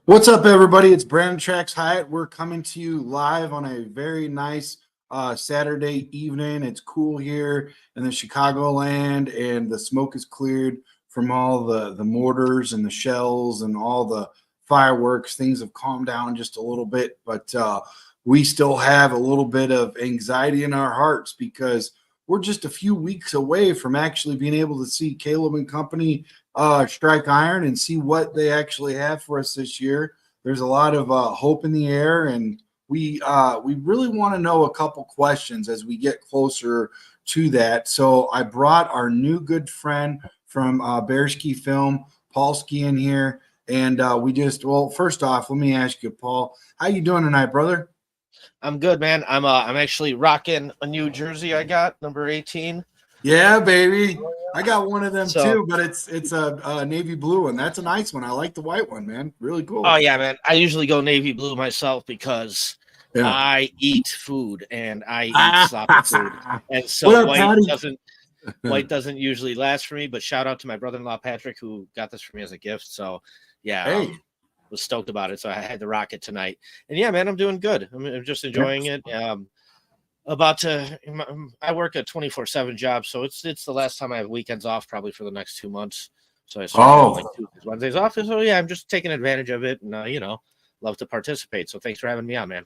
What's up, everybody? It's Brandon Trax Hyatt. We're coming to you live on a very nice Saturday evening. It's cool here in the Chicagoland, and the smoke is cleared from all the mortars and the shells and all the fireworks. Things have calmed down just a little bit, but we still have a little bit of anxiety in our hearts because we're just a few weeks away from actually being able to see Caleb and company strike iron and see what they actually have for us this year. There's a lot of hope in the air, and we really want to know a couple questions as we get closer to that. So I brought our new good friend from Bearski Film, Paul Ski, in here, and first off, let me ask you, Paul, how you doing tonight, brother? I'm good, man. I'm actually rocking a new jersey I got, number 18. Yeah, baby. I got one of them too, but it's a navy blue one. That's a nice one. I like the white one, man. Really cool. Oh yeah, man. I usually go navy blue myself because I eat food and I eat sloppy food, and so white doesn't usually last for me. But shout out to my brother-in-law Patrick, who got this for me as a gift. So yeah, was stoked about it. So I had to rock it tonight, and yeah, man, I'm doing good. I'm just enjoying it. I work a 24/7 job, so it's the last time I have weekends off probably for the next 2 months. So I start like Tuesdays, Wednesdays off. So yeah, I'm just taking advantage of it, and love to participate. So thanks for having me on, man.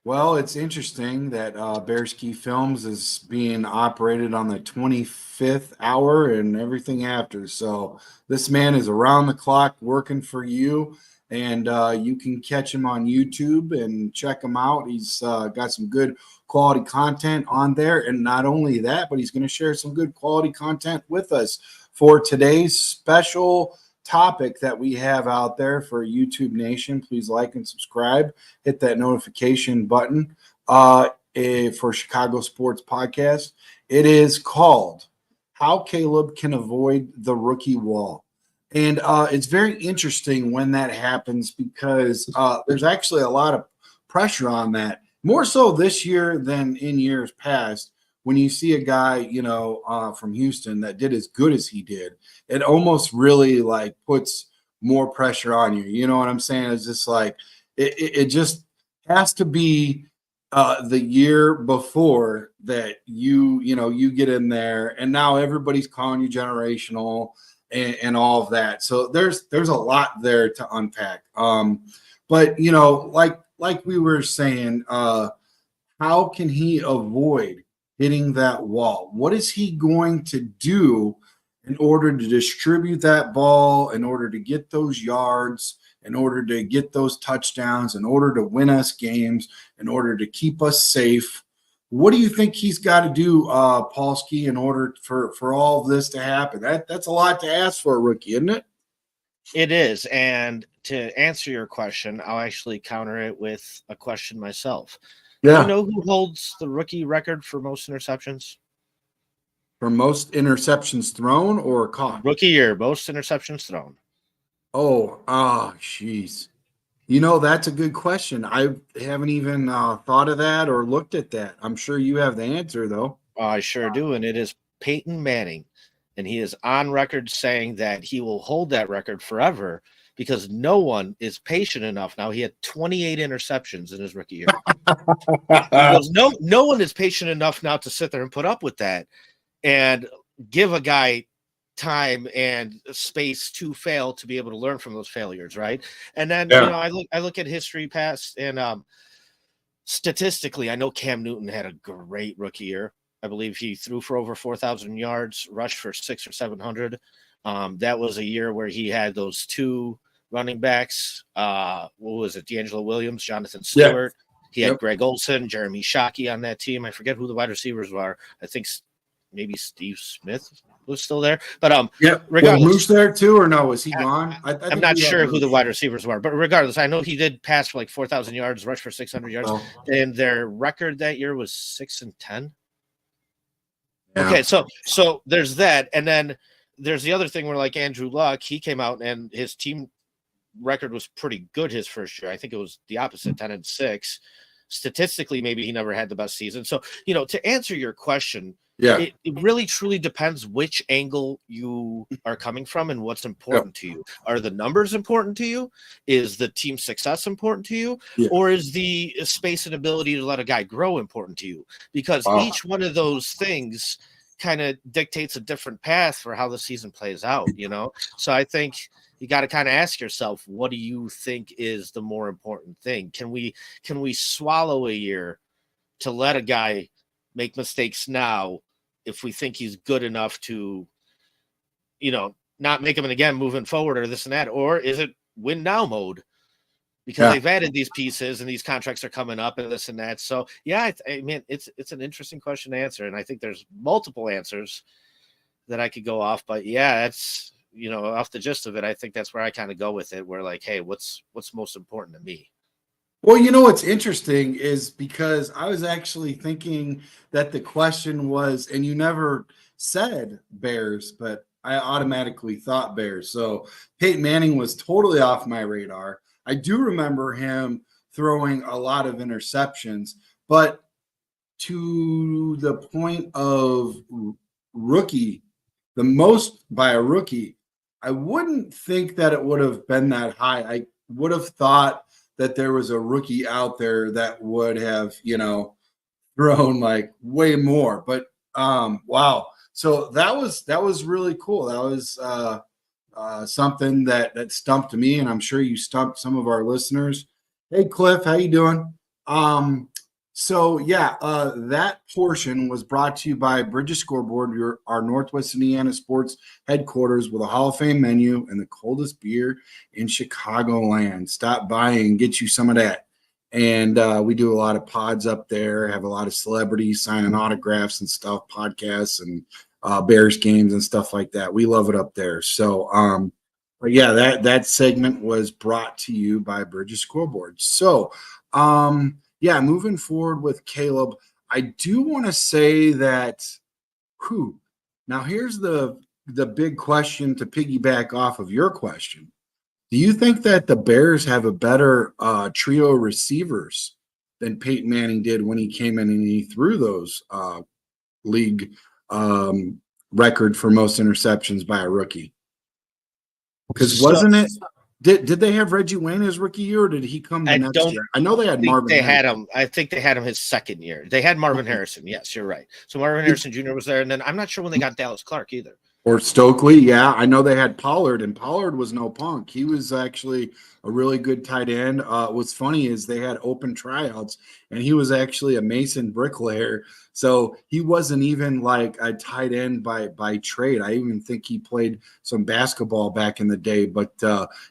Well, it's interesting that Bearski Films is being operated on the 25th hour and everything after. So this man is around the clock working for you, and you can catch him on YouTube and check him out. He's got some good quality content on there, and not only that, but he's going to share some good quality content with us for today's special topic that we have out there for YouTube Nation. Please like and subscribe, hit that notification button for Chicago Sports Podcast. It is called How Caleb Can Avoid the Rookie Wall. And it's very interesting when that happens because there's actually a lot of pressure on that, more so this year than in years past. When you see a guy, from Houston that did as good as he did, it almost really like puts more pressure on you. You know what I'm saying? It's just like it just has to be the year before that you get in there, and now everybody's calling you generational and all of that. So there's a lot there to unpack. But like we were saying, how can he avoid hitting that wall? What is he going to do in order to distribute that ball, in order to get those yards, in order to get those touchdowns, in order to win us games, in order to keep us safe? What do you think he's got to do, Paulski, in order for all of this to happen? That's a lot to ask for a rookie, isn't it? It is. And to answer your question, I'll actually counter it with a question myself. Yeah. Do you know who holds the rookie record for most interceptions? For most interceptions thrown or caught? Rookie year, most interceptions thrown. Jeez. That's a good question. I haven't even thought of that or looked at that. I'm sure you have the answer, though. I sure do, and it is Peyton Manning. And he is on record saying that he will hold that record forever because no one is patient enough. Now, he had 28 interceptions in his rookie year. He goes, no one is patient enough now to sit there and put up with that and give a guy time and space to fail to be able to learn from those failures, right? And then I look at history past, and statistically, I know Cam Newton had a great rookie year. I believe he threw for over 4,000 yards, rushed for 600 or 700. That was a year where he had those two running backs. What was it? D'Angelo Williams, Jonathan Stewart. Yeah. He had Greg Olsen, Jeremy Shockey on that team. I forget who the wide receivers were. I think maybe Steve Smith was still there. But regardless, was Moose there too, or no? Was he gone? I'm not sure who the wide receivers were, but regardless, I know he did pass for like 4,000 yards, rush for 600 yards, and their record that year was 6-10. Yeah. Okay, so there's that, and then there's the other thing where, like, Andrew Luck, he came out and his team record was pretty good his first year. I think it was the opposite, 10-6. Statistically, maybe he never had the best season. So, to answer your question, Yeah. It really truly depends which angle you are coming from and what's important to you. Are the numbers important to you? Is the team success important to you? Yeah. Or is the space and ability to let a guy grow important to you? Because Wow. each one of those things kind of dictates a different path for how the season plays out, you know? So I think you got to kind of ask yourself, what do you think is the more important thing? Can we swallow a year to let a guy make mistakes now if we think he's good enough to, you know, not make him again moving forward or this and that? Or is it win now mode? Because they've added these pieces and these contracts are coming up and this and that. So yeah, I mean, it's an interesting question to answer. And I think there's multiple answers that I could go off, but yeah, that's, you know, off the gist of it, I think that's where I kind of go with it. We're like, hey, what's most important to me? Well, you know what's interesting is because I was actually thinking that the question was, and you never said Bears, but I automatically thought Bears. So Peyton Manning was totally off my radar. I do remember him throwing a lot of interceptions, but to the point of rookie, the most by a rookie, I wouldn't think that it would have been that high. I would have thought that there was a rookie out there that would have, you know, thrown like way more. But wow. So that was really cool. That was something that stumped me, and I'm sure you stumped some of our listeners. Hey Cliff, how you doing? So yeah, that portion was brought to you by Bridges Scoreboard, our Northwest Indiana sports headquarters with a Hall of Fame menu and the coldest beer in Chicagoland. Stop by and get you some of that. And we do a lot of pods up there, have a lot of celebrities signing autographs and stuff, podcasts and Bears games and stuff like that. We love it up there. So, but yeah, that segment was brought to you by Bridges Scoreboard. So, yeah, moving forward with Caleb, I do want to say that, now here's the big question to piggyback off of your question. Do you think that the Bears have a better trio of receivers than Peyton Manning did when he came in and he threw those league record for most interceptions by a rookie? Because wasn't it? Did they have Reggie Wayne his rookie year, or did he come the next year? I know they had Marvin. They had him. I think they had him his second year. They had Marvin Harrison. Yes, you're right. So Marvin Harrison Jr. was there, and then I'm not sure when they got Dallas Clark either. Or Stokely, yeah. I know they had Pollard, and Pollard was no punk. He was actually a really good tight end. What's funny is they had open tryouts, and he was actually a Mason bricklayer. So he wasn't even like a tight end by trade. I even think he played some basketball back in the day. But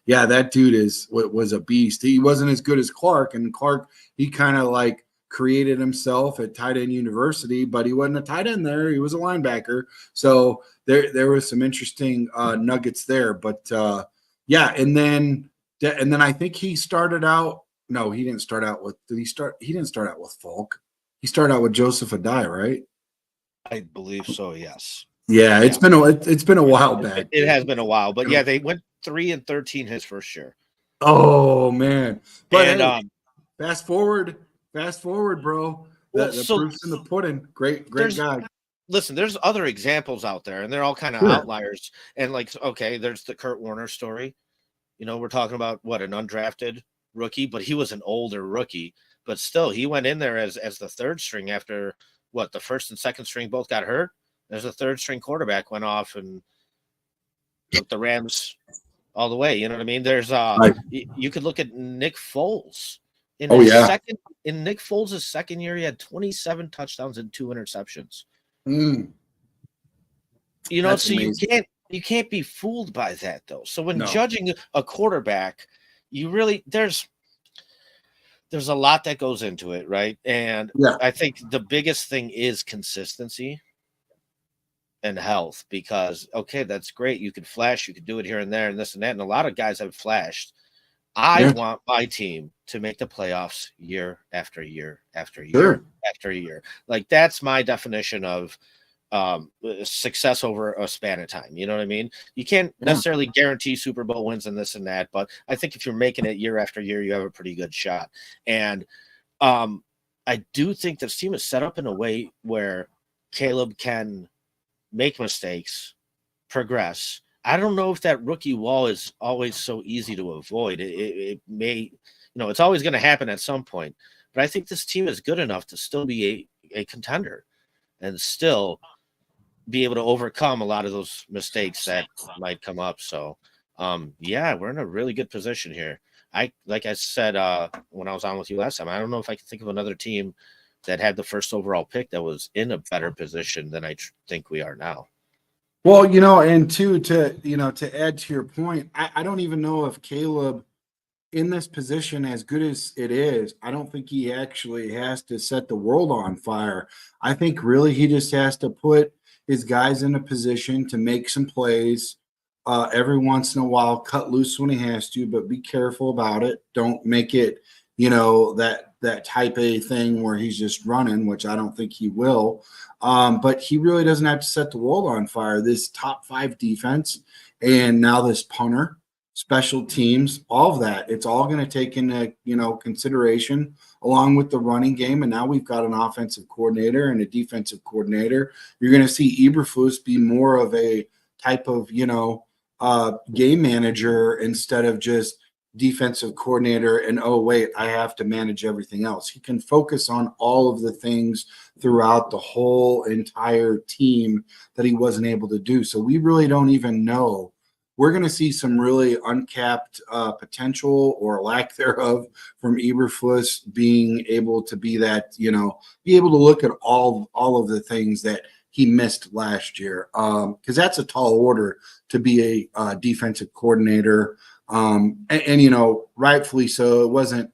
yeah, that dude was a beast. He wasn't as good as Clark, and Clark, he kind of like created himself at tight end university, but he wasn't a tight end there. He was a linebacker. So there was some interesting nuggets there. But yeah, and then I think he started out. No, he didn't start out with. Did he start? He didn't start out with Falk. He started out with Joseph Adai, right? I believe so. Yes. Yeah, it's been a while back. It has been a while, but yeah, they went 3-13 his first year. Oh man! But and hey, fast forward, bro. The proof's in the pudding. Great guy. Listen, there's other examples out there, and they're all kind of outliers. And like, okay, there's the Kurt Warner story. You know, we're talking about what, an undrafted rookie, but he was an older rookie. But still, he went in there as the third string after what, the first and second string both got hurt. There's a third string quarterback went off and took the Rams all the way. You know what I mean? There's you could look at Nick Foles. In Nick Foles' second year, he had 27 touchdowns and 2 interceptions. You know, that's so amazing. You can't be fooled by that though. So when judging a quarterback, you really there's a lot that goes into it, right? And I think the biggest thing is consistency and health, because okay, that's great. You could flash, you could do it here and there and this and that. And a lot of guys have flashed. I want my team to make the playoffs year after year after year after year. Like that's my definition of success over a span of time. You know what I mean? You can't necessarily guarantee Super Bowl wins and this and that, but I think if you're making it year after year, you have a pretty good shot. And I do think this team is set up in a way where Caleb can make mistakes, progress. I don't know if that rookie wall is always so easy to avoid. It may, it's always going to happen at some point. But I think this team is good enough to still be a contender and still be able to overcome a lot of those mistakes that might come up. So, yeah, we're in a really good position here. Like I said when I was on with you last time, I don't know if I can think of another team that had the first overall pick that was in a better position than I think we are now. Well, and to add to your point, I don't even know if Caleb in this position, as good as it is, I don't think he actually has to set the world on fire. I think really he just has to put his guys in a position to make some plays every once in a while, cut loose when he has to, but be careful about it. Don't make it, that type A thing where he's just running, which I don't think he will. But he really doesn't have to set the world on fire. This top 5 defense and now this punter, special teams, all of that, it's all going to take into consideration along with the running game. And now we've got an offensive coordinator and a defensive coordinator. You're going to see Eberflus be more of a type of game manager instead of just defensive coordinator and oh wait, I have to manage everything else. He can focus on all of the things throughout the whole entire team that he wasn't able to do. So we really don't even know. We're going to see some really uncapped potential or lack thereof from Eberflus being able to be that, be able to look at all of the things that he missed last year. Because that's a tall order to be a defensive coordinator. And rightfully so. It wasn't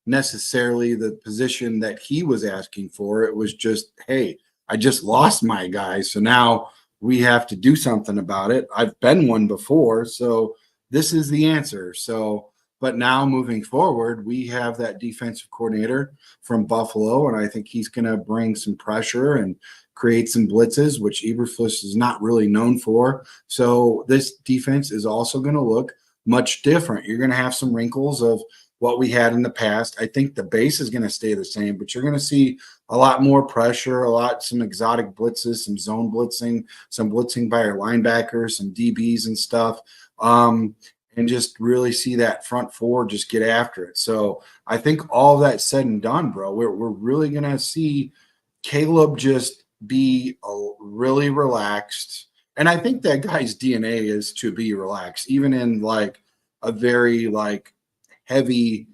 necessarily the position that he was asking for. It was just, hey, I just lost my guy. So now we have to do something about it. I've been one before, so this is the answer. So, but now moving forward, we have that defensive coordinator from Buffalo, and I think he's going to bring some pressure and create some blitzes, which Eberflus is not really known for. So this defense is also going to look much different. You're going to have some wrinkles of what we had in the past. I think the base is going to stay the same, but you're going to see a lot more pressure, some exotic blitzes, some zone blitzing, some blitzing by our linebackers, some DBs and stuff, and just really see that front four just get after it. So I think all that said and done, bro, we're really going to see Caleb just be really relaxed. And I think that guy's DNA is to be relaxed, even in like a very heavy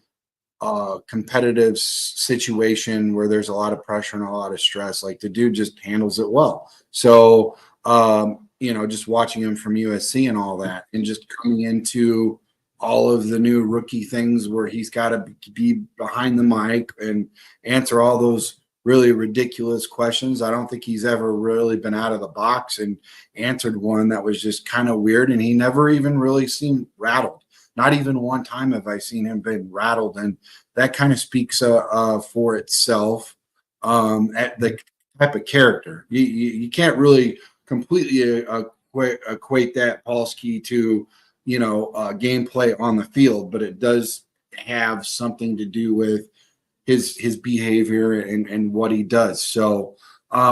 competitive situation where there's a lot of pressure and a lot of stress. Like the dude just handles it well. So just watching him from USC and all that, and just coming into all of the new rookie things where he's got to be behind the mic and answer all those really ridiculous questions. I don't think he's ever really been out of the box and answered one that was just kind of weird. And he never even really seemed rattled. Not even one time have I seen him been rattled. And that kind of speaks for itself at the type of character. You can't really completely equate that Polsky to, gameplay on the field, but it does have something to do with his behavior and what he does. So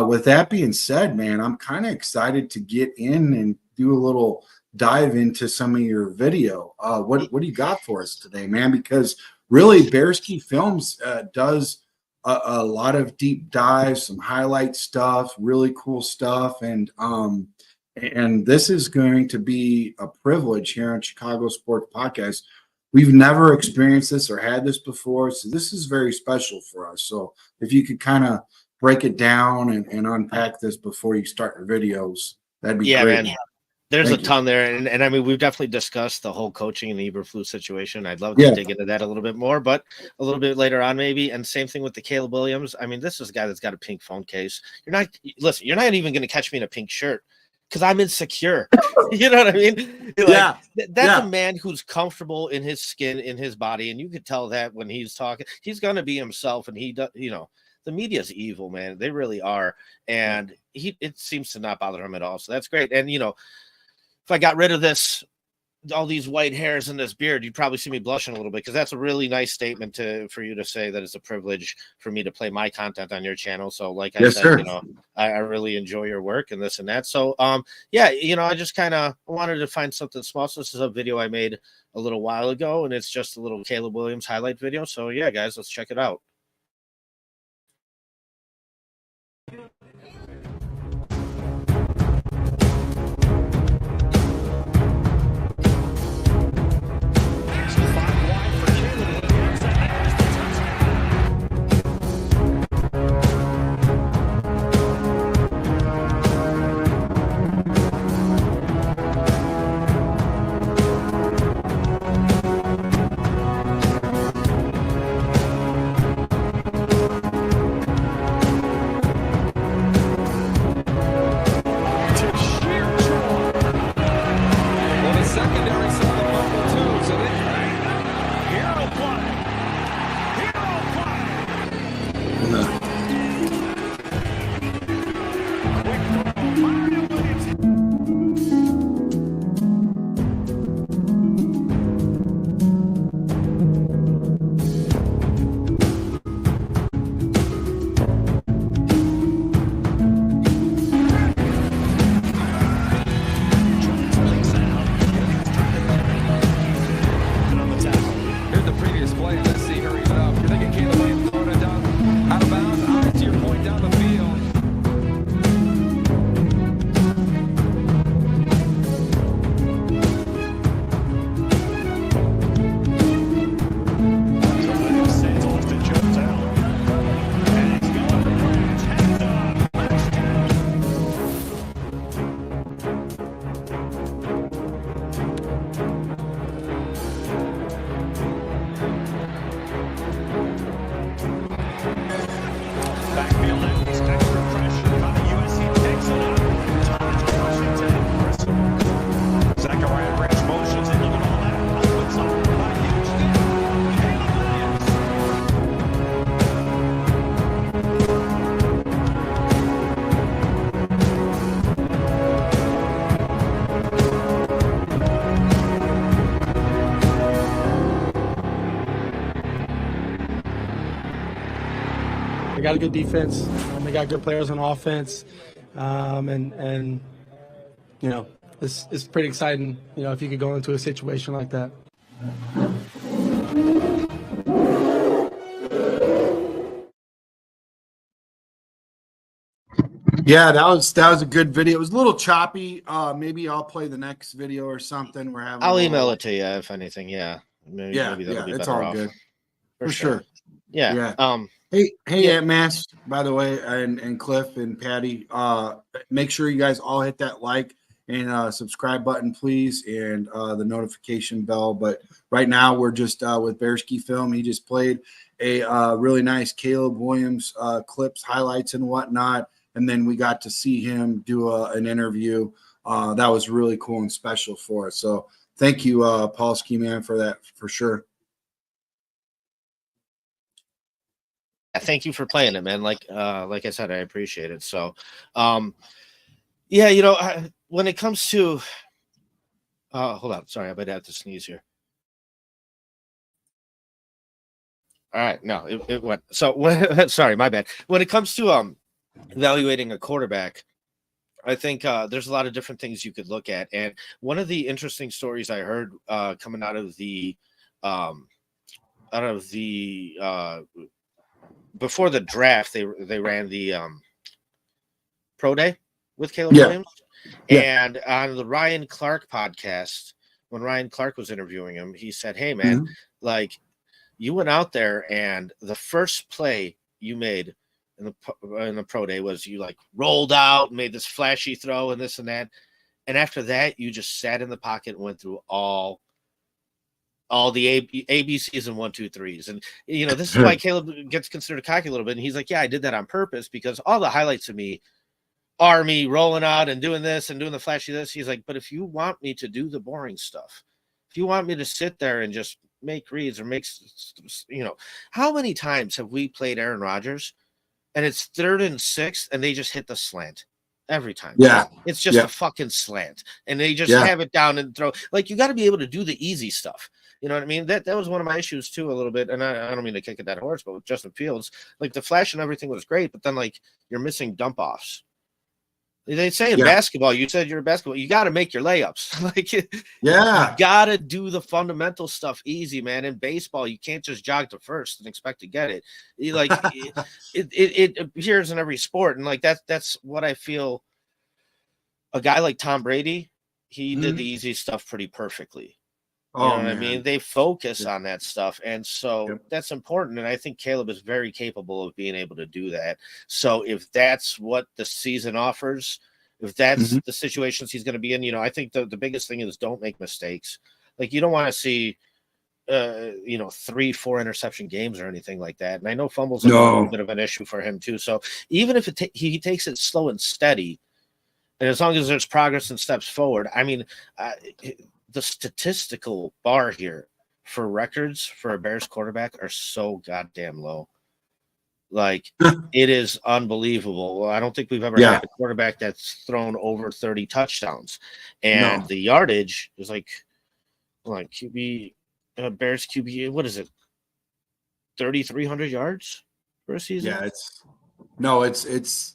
with that being said, man, I'm kind of excited to get in and do a little dive into some of your video. What do you got for us today, man? Because really Bearski Films does a lot of deep dives, some highlight stuff, really cool stuff. And this is going to be a privilege here on Chicago Sports Podcast. We've never experienced this or had this before, so this is very special for us. So if you could kind of break it down and unpack this before you start your videos, that'd be great. Man. There's a ton there, and I mean, we've definitely discussed the whole coaching and the Eberflus situation. I'd love to dig into that a little bit more, but a little bit later on maybe. And same thing with the Caleb Williams. I mean, this is a guy that's got a pink phone case. You're not even going to catch me in a pink shirt because I'm insecure. You know what I mean? That's a man who's comfortable in his skin, in his body, and you could tell that when he's talking. He's going to be himself, and he does. The media's evil, man. They really are, and it seems to not bother him at all. So that's great. And if I got rid of this all these white hairs and this beard, you'd probably see me blushing a little bit, because that's a really nice statement for you to say that it's a privilege for me to play my content on your channel. So like I said, sir. you know, I really enjoy your work and this and that. So yeah, you know, I just kind of wanted to find something small. So this is a video I made a little while ago, and it's just a little Caleb Williams highlight video. So yeah, guys, let's check it out. They got a good defense. They got good players on offense, and you know, it's pretty exciting. You know, if you could go into a situation like that. Yeah, that was a good video. It was a little choppy. Maybe I'll play the next video or something. We're having. I'll email it to you if anything. Yeah. Maybe that'll be it's better all off. good For sure. Yeah. Hey, yeah. Aunt Mass, by the way, and Cliff and Patty, make sure you guys all hit that like and subscribe button, please, and the notification bell. But right now we're just with Bearski Film. He just played a really nice Caleb Williams clips, highlights, and whatnot. And then we got to see him do an interview. That was really cool and special for us. So thank you, Paul Ski Man, for that, for sure. Thank you for playing it, man. Like I said, I appreciate it. So, yeah, you know, when it comes to, hold on, sorry, I might have to sneeze here. All right, no, it went. So, sorry, my bad. When it comes to evaluating a quarterback, I think there's a lot of different things you could look at, and one of the interesting stories I heard coming out of the before the draft, they ran the pro day with Caleb Williams, and on the Ryan Clark podcast, when Ryan Clark was interviewing him, he said, "Hey, man, like you went out there, and the first play you made in the pro day was you like rolled out and made this flashy throw and this and that, and after that, you just sat in the pocket and went through all the ABCs and 1, 2, 3s. And, you know, this is why Caleb gets considered cocky a little bit. And he's like, yeah, I did that on purpose because all the highlights of me are me rolling out and doing this and doing the flashy this. He's like, but if you want me to do the boring stuff, if you want me to sit there and just make reads or make, you know, how many times have we played Aaron Rodgers and it's 3rd and 6 and they just hit the slant? every time. Yeah. It's just Yeah. a fucking slant, and they just Yeah. have it down and throw. Like, you got to be able to do the easy stuff. You know what I mean? That was one of my issues too, a little bit. And I don't mean to kick at that horse, but with Justin Fields, like, the flash and everything was great, but then, like, you're missing dump offs. They say in Yeah. basketball, you said you're a basketball, you got to make your layups. Like, you Yeah. got to do the fundamental stuff easy, man. In baseball, you can't just jog to first and expect to get it. Like, it appears in every sport, and like that's what I feel. A guy like Tom Brady, he did the easy stuff pretty perfectly. You know Oh, what I man. mean? They focus Yeah. on that stuff. And so Yep. that's important. And I think Caleb is very capable of being able to do that. So if that's what the season offers, if that's Mhm. the situations he's going to be in, I think the biggest thing is don't make mistakes. Like, you don't want to see, 3-4 interception games or anything like that. And I know fumbles are a little No. bit of an issue for him too. So even if he takes it slow and steady, and as long as there's progress and steps forward, I mean, the statistical bar here for records for a Bears quarterback are so goddamn low. Like, it is unbelievable. I don't think we've ever Yeah. had a quarterback that's thrown over 30 touchdowns, and No. the yardage is like QB, Bears QB. What is it? 3,300 yards for a season? Yeah. It's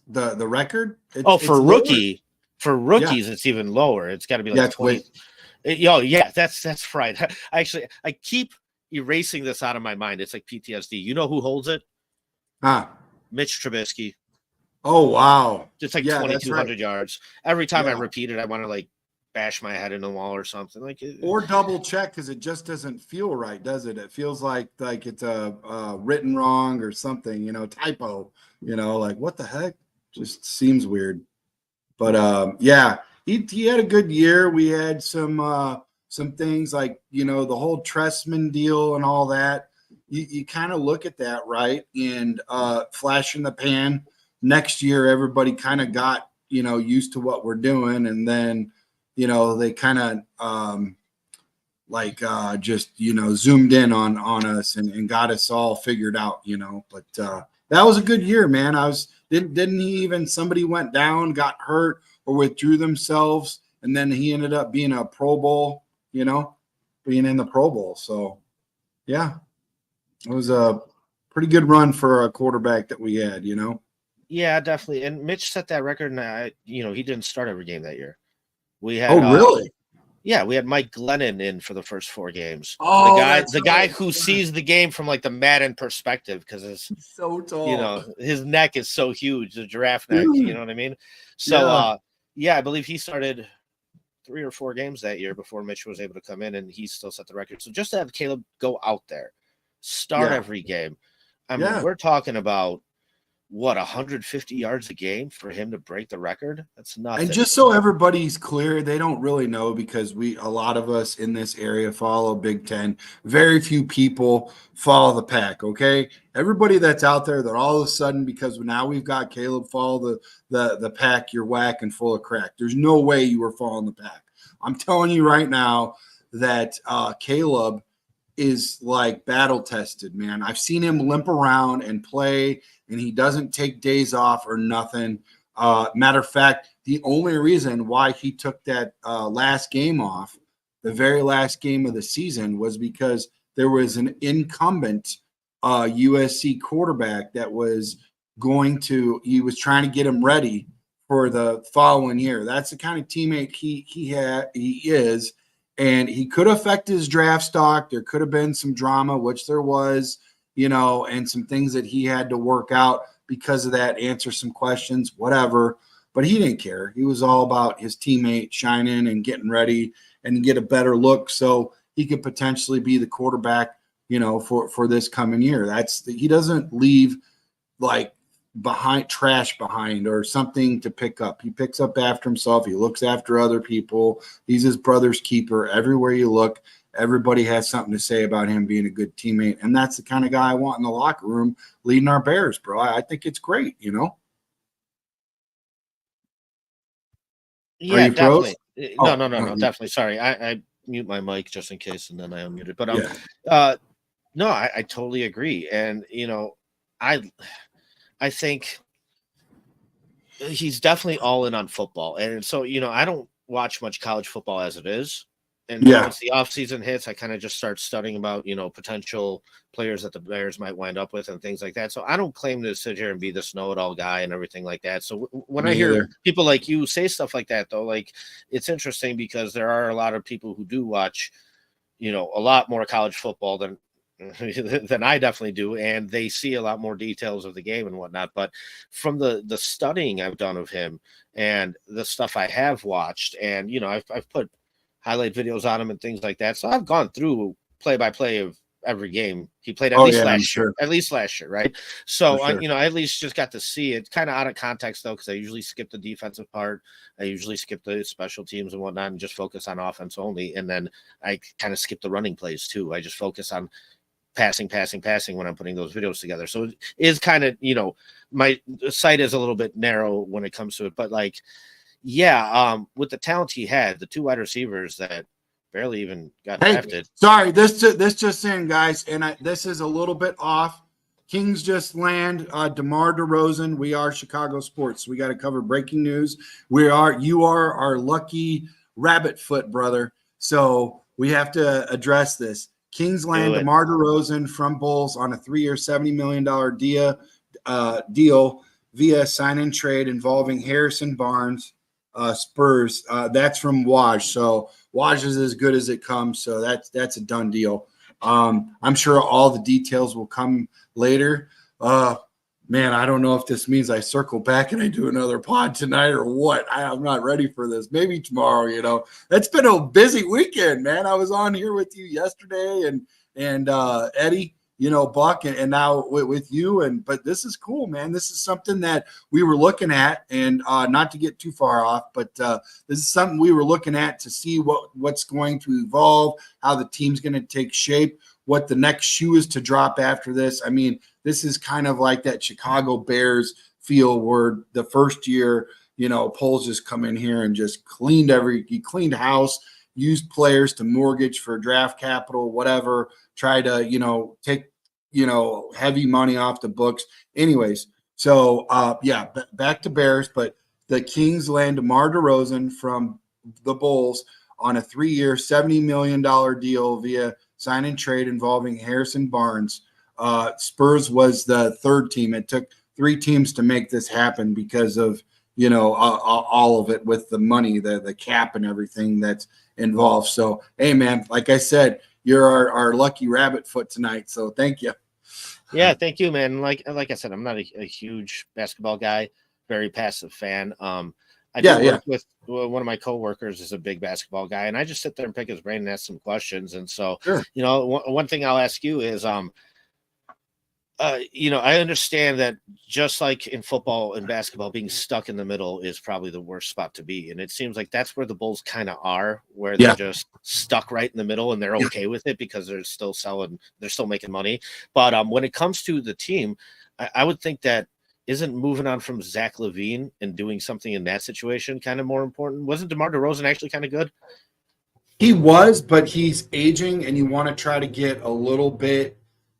the record. For it's lower. rookie. For rookies, it's even lower. It's got to be like 20. Yeah, that's right. I keep erasing this out of my mind. It's like PTSD. You know who holds it? Mitch Trubisky. Oh, wow. It's like Yeah, 2,200 right. yards. Every time I Yeah. repeat it, I want to like bash my head in the wall or something. Like, Or double check, because it just doesn't feel right, does it? It feels like it's a written wrong or something, typo. Like, what the heck? Just seems weird. But yeah, he had a good year. We had some things like the whole Tressman deal and all that. You kind of look at that, right? And flash in the pan. Next year, everybody kind of got used to what we're doing, and then they kind of just zoomed in on us and got us all figured out. But that was a good year, man. Didn't he even, somebody went down, got hurt, or withdrew themselves, and then he ended up being a Pro Bowl, being in the Pro Bowl. So yeah, it was a pretty good run for a quarterback that we had, Yeah, definitely. And Mitch set that record, and he didn't start every game that year. We had really? Yeah, we had Mike Glennon in for the first 4 games. Oh, the guy who sees the game from like the Madden perspective, because his so tall. His neck is so huge, the giraffe neck. You know what I mean? So I believe he started 3 or 4 games that year before Mitch was able to come in, and he still set the record. So just to have Caleb go out there, start every game. I mean, we're talking about 150 yards a game for him to break the record. That's nothing. And just so everybody's clear, they don't really know, because a lot of us in this area follow Big Ten. Very few people follow the pack. Okay, everybody that's out there, that all of a sudden, because now we've got Caleb follow the pack, you're whack and full of crack. There's no way you were following the pack. I'm telling you right now that Caleb is like battle tested, man. I've seen him limp around and play, and he doesn't take days off or nothing. Matter of fact, the only reason why he took that last game off, the very last game of the season, was because there was an incumbent USC quarterback that was he was trying to get him ready for the following year. That's the kind of teammate he is. And he could affect his draft stock. There could have been some drama, which there was, and some things that he had to work out because of that, answer some questions, whatever. But he didn't care. He was all about his teammate shining and getting ready and get a better look so he could potentially be the quarterback, for this coming year. He doesn't leave like trash behind or something to pick up. He picks up after himself. He looks after other people. He's his brother's keeper. Everywhere you look, everybody has something to say about him being a good teammate. And that's the kind of guy I want in the locker room leading our Bears, bro. I think it's great, Yeah, definitely. No, definitely. Sorry. I mute my mic just in case, and then I unmuted. But no, I totally agree. And I think He's definitely all in on football. And so, I don't watch much college football as it is. And then once the offseason hits, I kind of just start studying about, potential players that the Bears might wind up with and things like that. So I don't claim to sit here and be this know-it-all guy and everything like that. So when I hear people like you say stuff like that, though, like, it's interesting because there are a lot of people who do watch, a lot more college football than I definitely do, and they see a lot more details of the game and whatnot. But from the studying I've done of him and the stuff I have watched, and I've put highlight videos on him and things like that, so I've gone through play by play of every game he played at least last year, right? So I at least just got to see it, kind of out of context though, because I usually skip the defensive part, I usually skip the special teams and whatnot, and just focus on offense only, and then I kind of skip the running plays too. I just focus on passing when I'm putting those videos together. So it is kind of, my sight is a little bit narrow when it comes to it, but like, with the talent he had, the two wide receivers that barely even got drafted. Sorry, this just in, guys, and this is a little bit off. Kings just land DeMar DeRozan. We are Chicago sports. We got to cover breaking news. You are our lucky rabbit foot brother. So we have to address this. Kings land DeMar DeRozan from Bulls on a 3-year, $70 million deal via sign-and trade involving Harrison Barnes, Spurs. That's from Waj. So Waj is as good as it comes. So that's a done deal. I'm sure all the details will come later. Man, I don't know if this means I circle back and I do another pod tonight or what. I'm not ready for this. Maybe tomorrow, It's been a busy weekend, man. I was on here with you yesterday and Eddie, Buck, and now with you. But this is cool, man. This is something that we were looking at, and not to get too far off, but this is something we were looking at to see what's going to evolve, how the team's going to take shape, what the next shoe is to drop after this. I mean, this is kind of like that Chicago Bears feel where the first year, Poles just come in here and just cleaned house, used players to mortgage for draft capital, whatever, try to, take, heavy money off the books. Anyways, so, back to Bears, but the Kings land DeMar DeRozan from the Bulls on a 3-year, $70 million deal via sign and trade involving Harrison Barnes. Spurs was the third team. It took 3 teams to make this happen because of, all of it with the money, the cap and everything that's involved. So, hey, man, like I said, you're our lucky rabbit foot tonight. So thank you. Yeah, thank you, man. Like I said, I'm not a huge basketball guy, very passive fan. I do work with one of my coworkers is a big basketball guy, and I just sit there and pick his brain and ask some questions. And so, one thing I'll ask you is, I understand that just like in football and basketball, being stuck in the middle is probably the worst spot to be. And it seems like that's where the Bulls kind of are, where they're just stuck right in the middle and they're okay with it because they're still making money. But when it comes to the team, I would think that isn't moving on from Zach LaVine and doing something in that situation kind of more important? Wasn't DeMar DeRozan actually kind of good? He was, but he's aging, and you want to try to get a little bit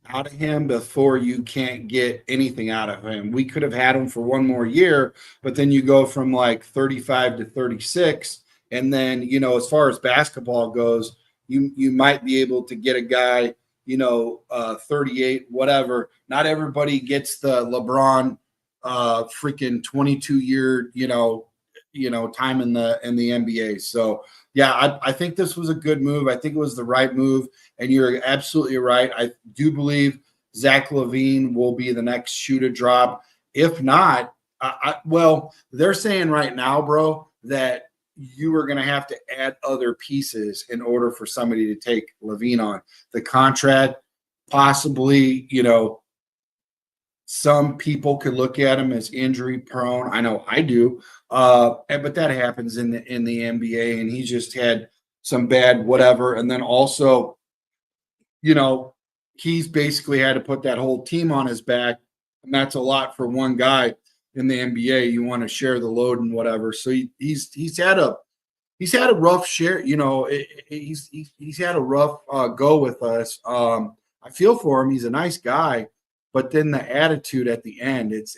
out of him before you can't get anything out of him. We could have had him for one more year, but then you go from like 35 to 36. And then, as far as basketball goes, you might be able to get a guy, 38, whatever. Not everybody gets the LeBron freaking 22-year, time in the NBA. So yeah, I think this was a good move. I think it was the right move, and you're absolutely right. I do believe Zach LaVine will be the next shoe to drop. If not, they're saying right now, bro, that you are going to have to add other pieces in order for somebody to take LaVine on the contract. Possibly, some people could look at him as injury prone. I know I do. But that happens in the NBA, and he just had some bad whatever. And then also, he's basically had to put that whole team on his back, and that's a lot for one guy in the NBA. You want to share the load and whatever. So he's had a rough share. He's had a rough go with us. I feel for him. He's a nice guy, but then the attitude at the end, it's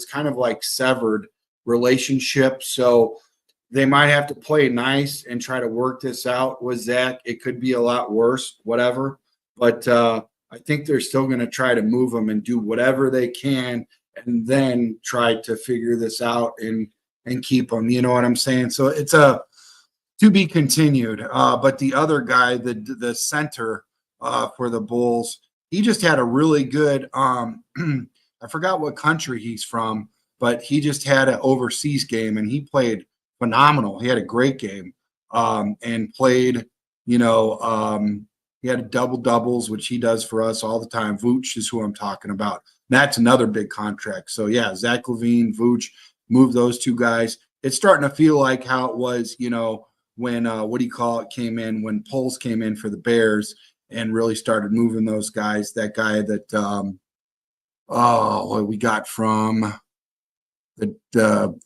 kind of like severed relationship. So they might have to play nice and try to work this out with Zach. It could be a lot worse, whatever. But I think they're still going to try to move him and do whatever they can, and then try to figure this out and keep him. You know what I'm saying? So it's a to be continued. But the other guy, the center for the Bulls, he just had a really good. I forgot what country he's from, but he just had an overseas game and he played phenomenal. He had a great game and played. You know, he had double doubles, which he does for us all the time. Vooch is who I'm talking about. That's another big contract. So yeah, Zach LaVine, Vooch, move those two guys. It's starting to feel like how it was, you know, when came in, when Poles came in for the Bears and really started moving those guys. That guy that what we got from the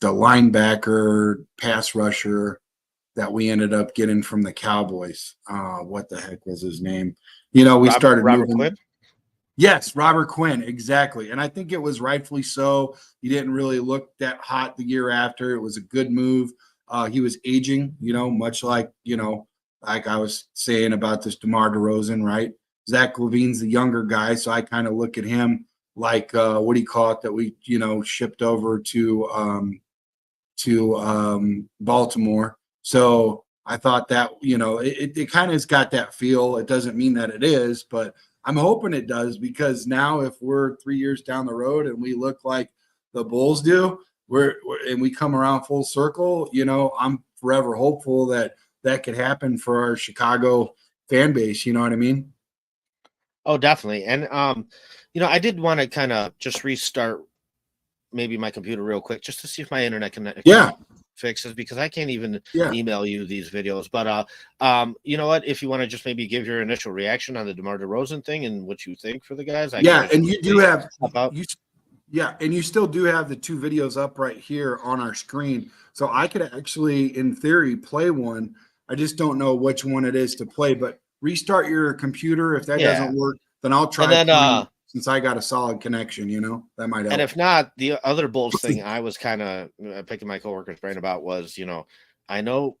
linebacker, pass rusher that we ended up getting from the Cowboys. What the heck was his name? You know, we started Robert moving. Quinn? Yes, Robert Quinn, exactly. And I think it was rightfully so. He didn't really look that hot the year after. It was a good move. He was aging, you know, much like, you know, like I was saying about this DeMar DeRozan, right? Zach LaVine's the younger guy, so I kind of look at him like that we, you know, shipped over to Baltimore. So I thought that, you know, it kind of has got that feel. It doesn't mean that it is, but I'm hoping it does, because now if we're 3 years down the road and we look like the Bulls do, and we come around full circle, you know, I'm forever hopeful that that could happen for our Chicago fan base. You know what I mean? Oh, definitely. And you know, I did want to kind of just restart maybe my computer real quick just to see if my internet connection fixes, because I can't even email you these videos. But you know what? If you want to just maybe give your initial reaction on the DeMar DeRozan thing and what you think for the guys, and you do have and you still do have the two videos up right here on our screen. So I could actually, in theory, play one. I just don't know which one it is to play. But restart your computer. If that doesn't work, then I'll try. And then, since I got a solid connection, you know, that might help. And if not, the other Bulls thing I was kind of picking my coworker's brain about was, you know, I know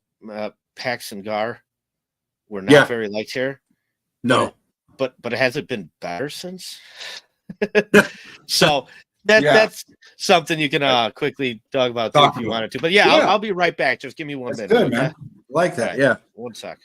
Pax and Gar were not very liked here. No. But has it been better since? So that's something you can quickly talk about too, if you wanted to. But I'll be right back. Just give me 1 minute. Good, man. Like that. Yeah. 1 sec.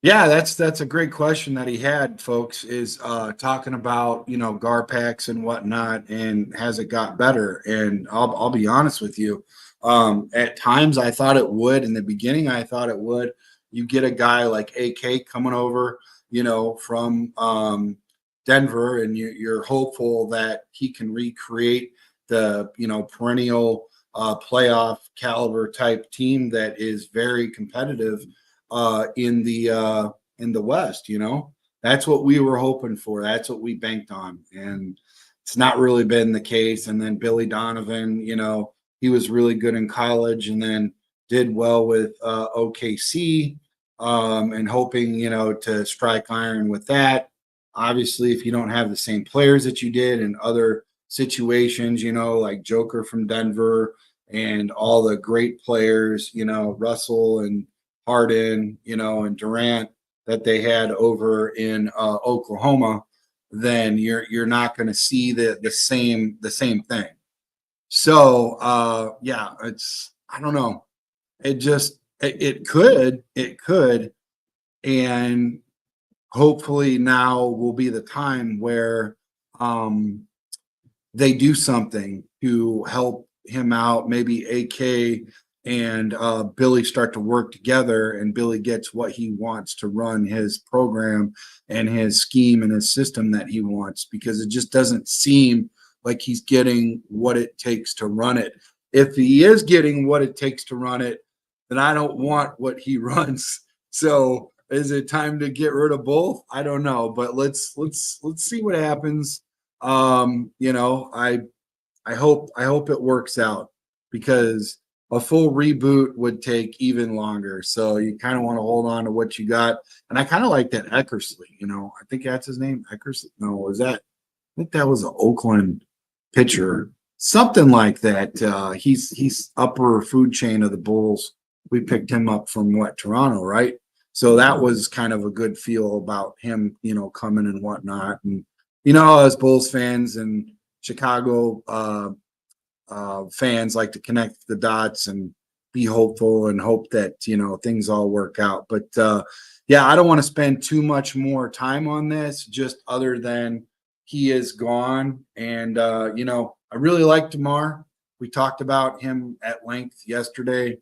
Yeah, that's a great question that he had, folks, is talking about, you know, Garpax and whatnot, and has it got better? And I'll be honest with you. At times I thought it would. In the beginning, I thought it would. You get a guy like AK coming over, you know, from Denver, and you're hopeful that he can recreate the, you know, perennial playoff caliber type team that is very competitive in the West. You know, that's what we were hoping for. That's what we banked on, and it's not really been the case. And then Billy Donovan, you know, he was really good in college, and then did well with OKC, and hoping, you know, to strike iron with that. Obviously, if you don't have the same players that you did in other situations, you know, like Joker from Denver and all the great players, you know, Russell and Harden, you know, and Durant that they had over in Oklahoma, then you're not going to see the same thing. So it's, I don't know. It could, and hopefully now will be the time where they do something to help him out. Maybe AK and Billy start to work together, and Billy gets what he wants to run his program and his scheme and his system that he wants, because it just doesn't seem like he's getting what it takes to run it. If he is getting what it takes to run it, then I don't want what he runs. So is it time to get rid of both? I don't know, but let's see what happens. You know, I hope it works out, because a full reboot would take even longer. So you kind of want to hold on to what you got. And I kind of like that Eckersley, you know, I think that's his name. Eckersley. No, was that? I think that was an Oakland pitcher. something like that. He's upper food chain of the Bulls. We picked him up from Toronto, right? So that was kind of a good feel about him, coming and whatnot. And as Bulls fans and Chicago fans like to connect the dots and be hopeful and hope that things all work out. But yeah, I don't want to spend too much more time on this, just other than he is gone. And I really like DeMar. We talked about him at length yesterday.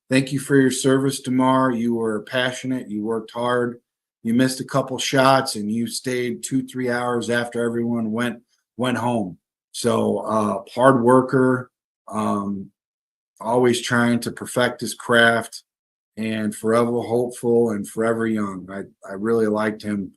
Thank you for your service, DeMar. You were passionate. You worked hard. You missed a couple shots, and you stayed 2-3 hours after everyone went home. So hard worker, always trying to perfect his craft, and forever hopeful and forever young. I really liked him.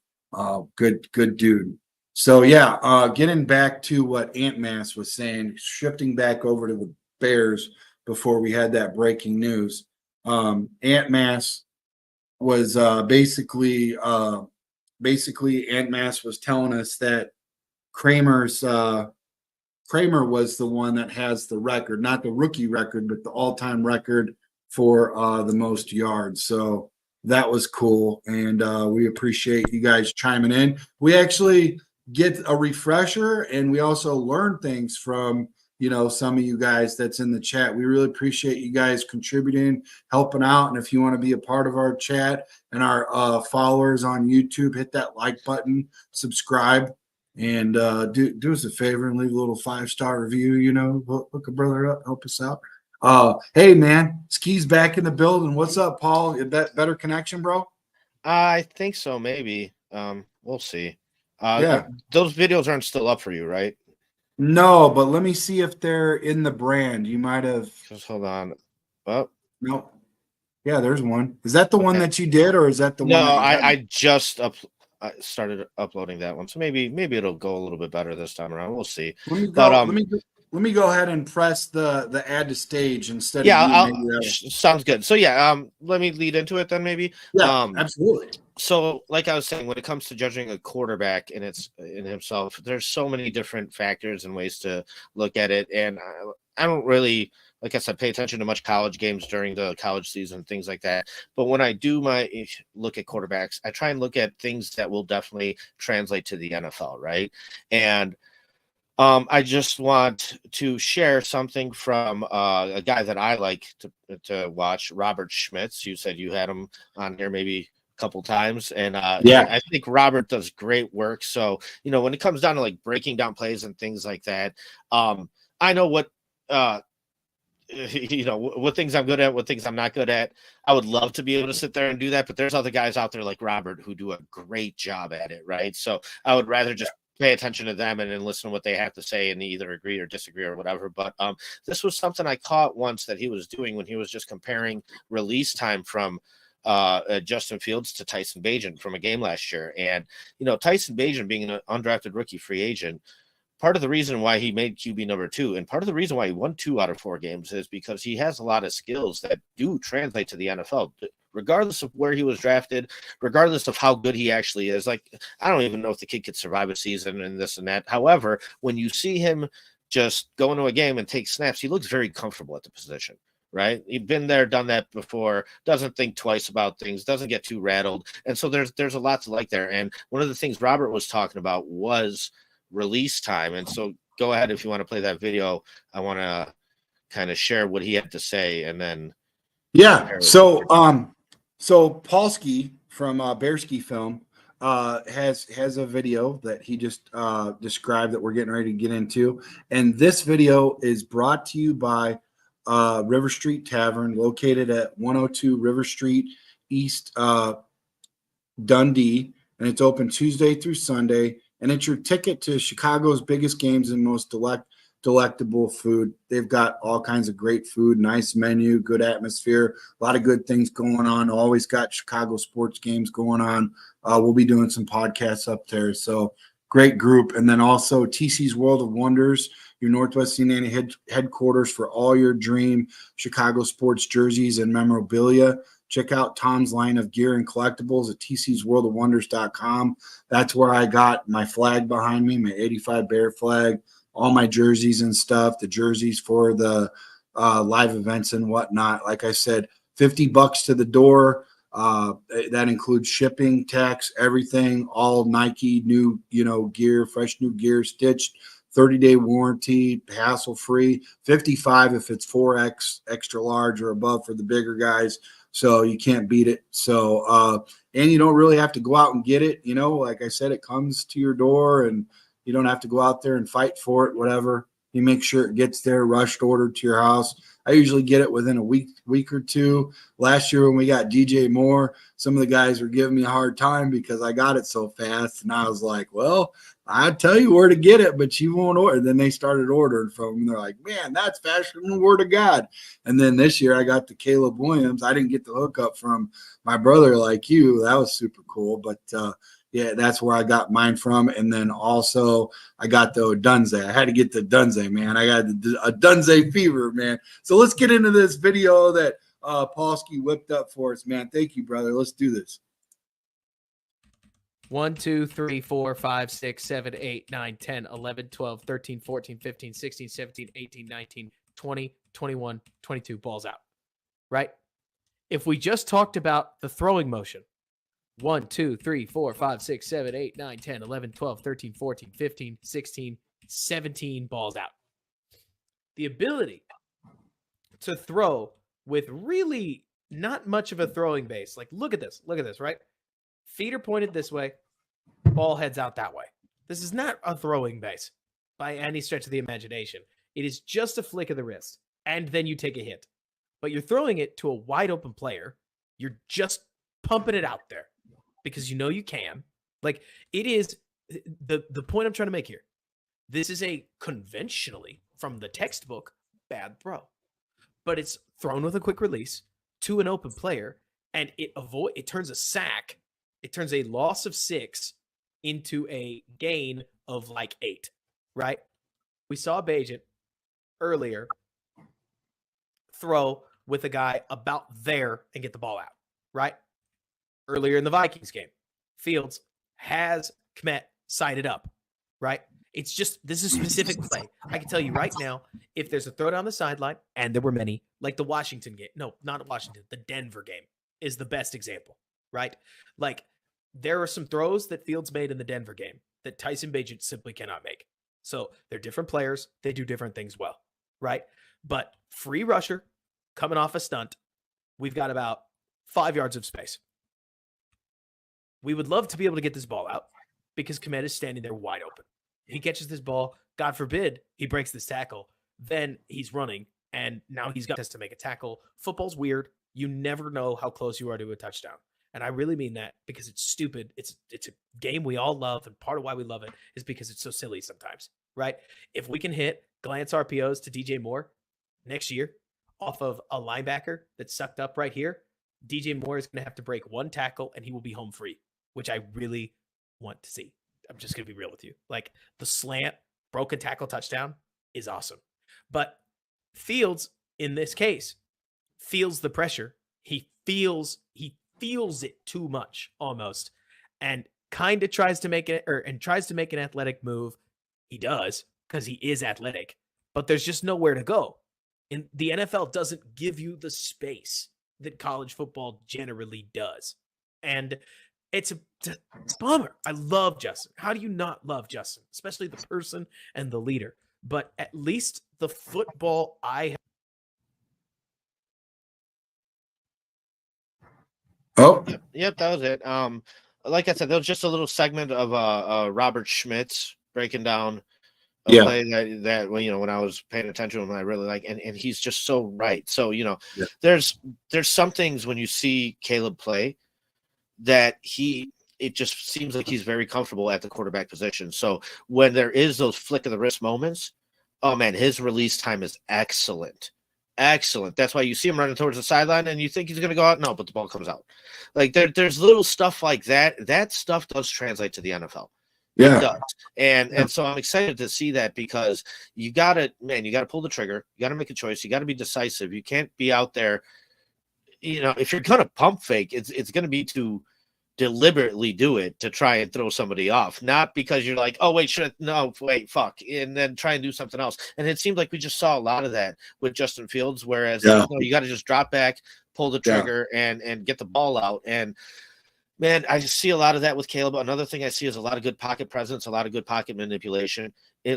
Good dude. So yeah, getting back to what Ant Mass was saying, shifting back over to the Bears before we had that breaking news. Ant Mass was basically Ant Mass was telling us that Kramer was the one that has the record, not the rookie record, but the all-time record for the most yards. So that was cool, and we appreciate you guys chiming in. We actually get a refresher, and we also learn things from some of you guys that's in the chat. We really appreciate you guys contributing, helping out. And if you want to be a part of our chat and our followers on YouTube, hit that like button, subscribe, and do us a favor and leave a little 5-star review. Look a brother up, help us out. Hey man, Ski's back in the building. What's up, Paul? Better connection, bro? I think so, maybe. We'll see. Yeah, those videos aren't still up for you, right? No, but let me see if they're in the brand. You might have. Just hold on. Oh, no. Yeah, there's one. Is that the one that you did, or is that the no, one? No, I just started uploading that one, so maybe it'll go a little bit better this time around. We'll see. Let me go ahead and press the add to stage instead. Yeah, sounds good. So yeah, let me lead into it then, maybe. Yeah, absolutely. So, like I was saying, when it comes to judging a quarterback in himself, there's so many different factors and ways to look at it, and I don't really, like I said, pay attention to much college games during the college season, things like that. But when I do my look at quarterbacks, I try and look at things that will definitely translate to the NFL, right? And I just want to share something from a guy that I like to watch, Robert Schmitz. You said you had him on here maybe couple times, and yeah, I think Robert does great work. So when it comes down to like breaking down plays and things like that, I know what what things I'm good at, what things I'm not good at. I would love to be able to sit there and do that, but there's other guys out there like Robert who do a great job at it, right? So I would rather just pay attention to them and then listen to what they have to say and either agree or disagree or whatever. But this was something I caught once that he was doing when he was just comparing release time from Justin Fields to Tyson Bagent from a game last year. And Tyson Bagent being an undrafted rookie free agent, part of the reason why he made QB number 2 and part of the reason why he won 2 out of 4 games is because he has a lot of skills that do translate to the NFL, regardless of where he was drafted, regardless of how good he actually is. Like, I don't even know if the kid could survive a season and this and that. However, when you see him just go into a game and take snaps, he looks very comfortable at the position. Right? He'd been there, done that before, doesn't think twice about things, doesn't get too rattled. And so there's a lot to like there. And one of the things Robert was talking about was release time. And so go ahead if you want to play that video. I want to kind of share what he had to say and then So Paulski from Bearski Film has a video that he just described that we're getting ready to get into. And this video is brought to you by River Street Tavern, located at 102 River Street East, Dundee, and it's open Tuesday through Sunday. And it's your ticket to Chicago's biggest games and most delectable food. They've got all kinds of great food, nice menu, good atmosphere, a lot of good things going on. Always got Chicago sports games going on. We'll be doing some podcasts up there. So great group. And then also TC's World of Wonders, your Northwest Indiana headquarters for all your dream Chicago sports jerseys and memorabilia. Check out Tom's line of gear and collectibles at tcsworldofwonders.com. That's where I got my flag behind me, my 85 Bear flag, all my jerseys and stuff, the jerseys for the live events and whatnot. Like I said, $50 to the door. That includes shipping, tax, everything, all Nike new, gear, fresh new gear, stitched, 30-day warranty, hassle free, 55 if it's 4X extra large or above for the bigger guys. So you can't beat it. So, and you don't really have to go out and get it. Like I said, it comes to your door and you don't have to go out there and fight for it, whatever. You make sure it gets there, rushed, ordered to your house. I usually get it within a week or two. Last year when we got DJ Moore, some of the guys were giving me a hard time because I got it so fast. And I was like, well, I'll tell you where to get it, but you won't order. Then they started ordering from them. They're like, man, that's faster than the word of God. And then this year I got the Caleb Williams. I didn't get the hookup from my brother like you. That was super cool. But yeah, that's where I got mine from. And then also I got the Odunze. I had to get the Dunze, man. I got a Dunze fever, man. So let's get into this video that Paulski whipped up for us, man. Thank you, brother. Let's do this. 1, 2, 3, 4, 5, 6, 7, 8, 9, 10, 11, 12, 13, 14, 15, 16, 17, 18, 19, 20, 21, 22 balls out, right? If we just talked about the throwing motion, 1, 2, 3, 4, 5, 6, 7, 8, 9, 10, 11, 12, 13, 14, 15, 16, 17 balls out. The ability to throw with really not much of a throwing base. Like, look at this, right? Feet are pointed this way, ball heads out that way. This is not a throwing base by any stretch of the imagination. It is just a flick of the wrist, and then you take a hit. But you're throwing it to a wide open player. You're just pumping it out there because you know you can. Like, it is the point I'm trying to make here. This is a conventionally, from the textbook, bad throw. But it's thrown with a quick release to an open player, and it turns a sack. It turns a loss of 6 into a gain of like 8, right? We saw Bajent earlier throw with a guy about there and get the ball out, right? Earlier in the Vikings game, Fields has Kmet sided up, right? It's just, this is a specific play. I can tell you right now, if there's a throw down the sideline, and there were many, like the Washington game, no, not Washington, the Denver game is the best example, right? Like, there are some throws that Fields made in the Denver game that Tyson Bagent simply cannot make. So they're different players. They do different things well, right? But free rusher coming off a stunt, we've got about 5 yards of space. We would love to be able to get this ball out because Kmet is standing there wide open. He catches this ball. God forbid he breaks this tackle. Then he's running, and now he's got to make a tackle. Football's weird. You never know how close you are to a touchdown. And I really mean that because it's stupid. It's a game we all love, and part of why we love it is because it's so silly sometimes, right? If we can hit glance RPOs to DJ Moore next year off of a linebacker that's sucked up right here, DJ Moore is going to have to break one tackle, and he will be home free, which I really want to see. I'm just going to be real with you. Like, the slant, broken tackle touchdown is awesome. But Fields, in this case, feels the pressure. He feels it too much almost, and kind of tries to make it, tries to make an athletic move. He does, because he is athletic, but there's just nowhere to go. And the NFL doesn't give you the space that college football generally does. And it's a bummer. I love Justin. How do you not love Justin? Especially the person and the leader. But at least the football Oh, Yep, that was it. Like I said, that was just a little segment of Robert Schmitz breaking down a play that when I was paying attention to him, I really like, and he's just so right. So there's some things when you see Caleb play that it just seems like he's very comfortable at the quarterback position. So when there is those flick of the wrist moments, oh man, his release time is excellent. Excellent. That's why you see him running towards the sideline and you think he's going to go out. No, but the ball comes out. Like there's little stuff like that. That stuff does translate to the NFL. Yeah. It does. And so I'm excited to see that because you got to pull the trigger. You got to make a choice. You got to be decisive. You can't be out there. If you're going to pump fake, it's going to be to deliberately do it to try and throw somebody off, not because you're like, oh wait, fuck, and then try and do something else. And it seemed like we just saw a lot of that with Justin Fields, whereas no, you got to just drop back, pull the trigger, and get the ball out. And man, I just see a lot of that with Caleb. Another thing I see is a lot of good pocket presence, a lot of good pocket manipulation. He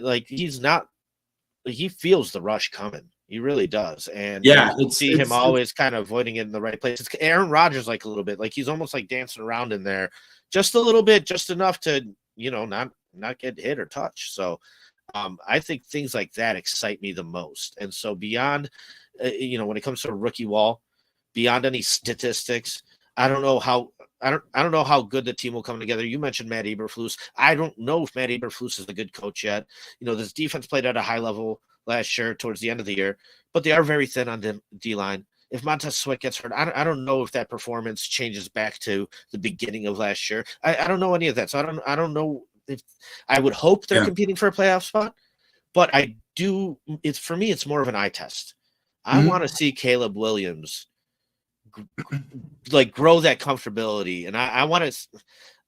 feels the rush coming. He really does. And you see him always kind of avoiding it in the right place. It's Aaron Rodgers like a little bit. Like he's almost like dancing around in there just a little bit, just enough to, not get hit or touched. So I think things like that excite me the most. And so beyond, when it comes to a rookie wall, beyond any statistics, I don't know how good the team will come together. You mentioned Matt Eberflus. I don't know if Matt Eberflus is a good coach yet. This defense played at a high level last year towards the end of the year, but they are very thin on the D-line. If Montez Sweat gets hurt, I don't know if that performance changes back to the beginning of last year. I don't know any of that. So I don't know if I would hope they're competing for a playoff spot, but I do. For me, it's more of an eye test. I want to see Caleb Williams grow that comfortability. And I want to,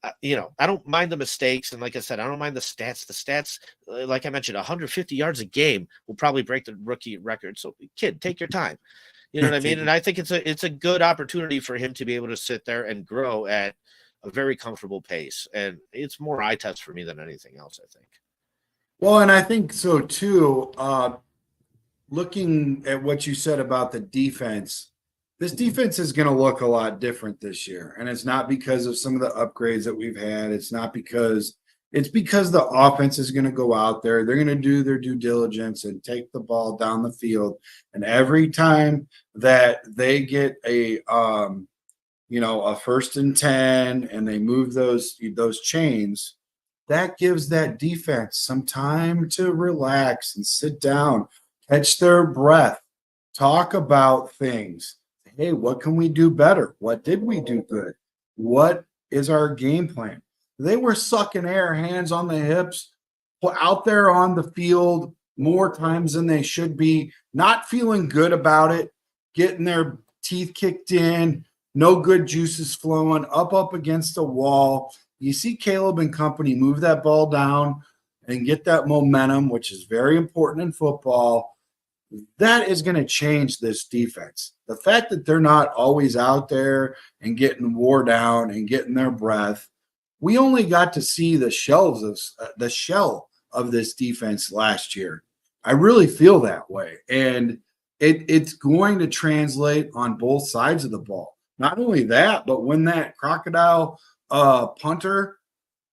I don't mind the mistakes. And like I said, I don't mind the stats. The stats, like I mentioned, 150 yards a game will probably break the rookie record. So kid, take your time. You know what I mean? And I think it's a good opportunity for him to be able to sit there and grow at a very comfortable pace. And it's more eye test for me than anything else, I think. Well, and I think so too. Looking at what you said about the defense, this defense is going to look a lot different this year. And it's not because of some of the upgrades that we've had. It's because the offense is going to go out there. They're going to do their due diligence and take the ball down the field. And every time that they get a 1st and 10 and they move those chains, that gives that defense some time to relax and sit down, catch their breath, talk about things. Hey, what can we do better? What did we do good? What is our game plan? They were sucking air, hands on the hips, out there on the field more times than they should be, not feeling good about it, getting their teeth kicked in, no good juices flowing, up against the wall. You see Caleb and company move that ball down and get that momentum, which is very important in football. That is going to change this defense. The fact that they're not always out there and getting wore down and getting their breath, we only got to see the shell of this defense last year. I really feel that way. And it's going to translate on both sides of the ball. Not only that, but when that crocodile punter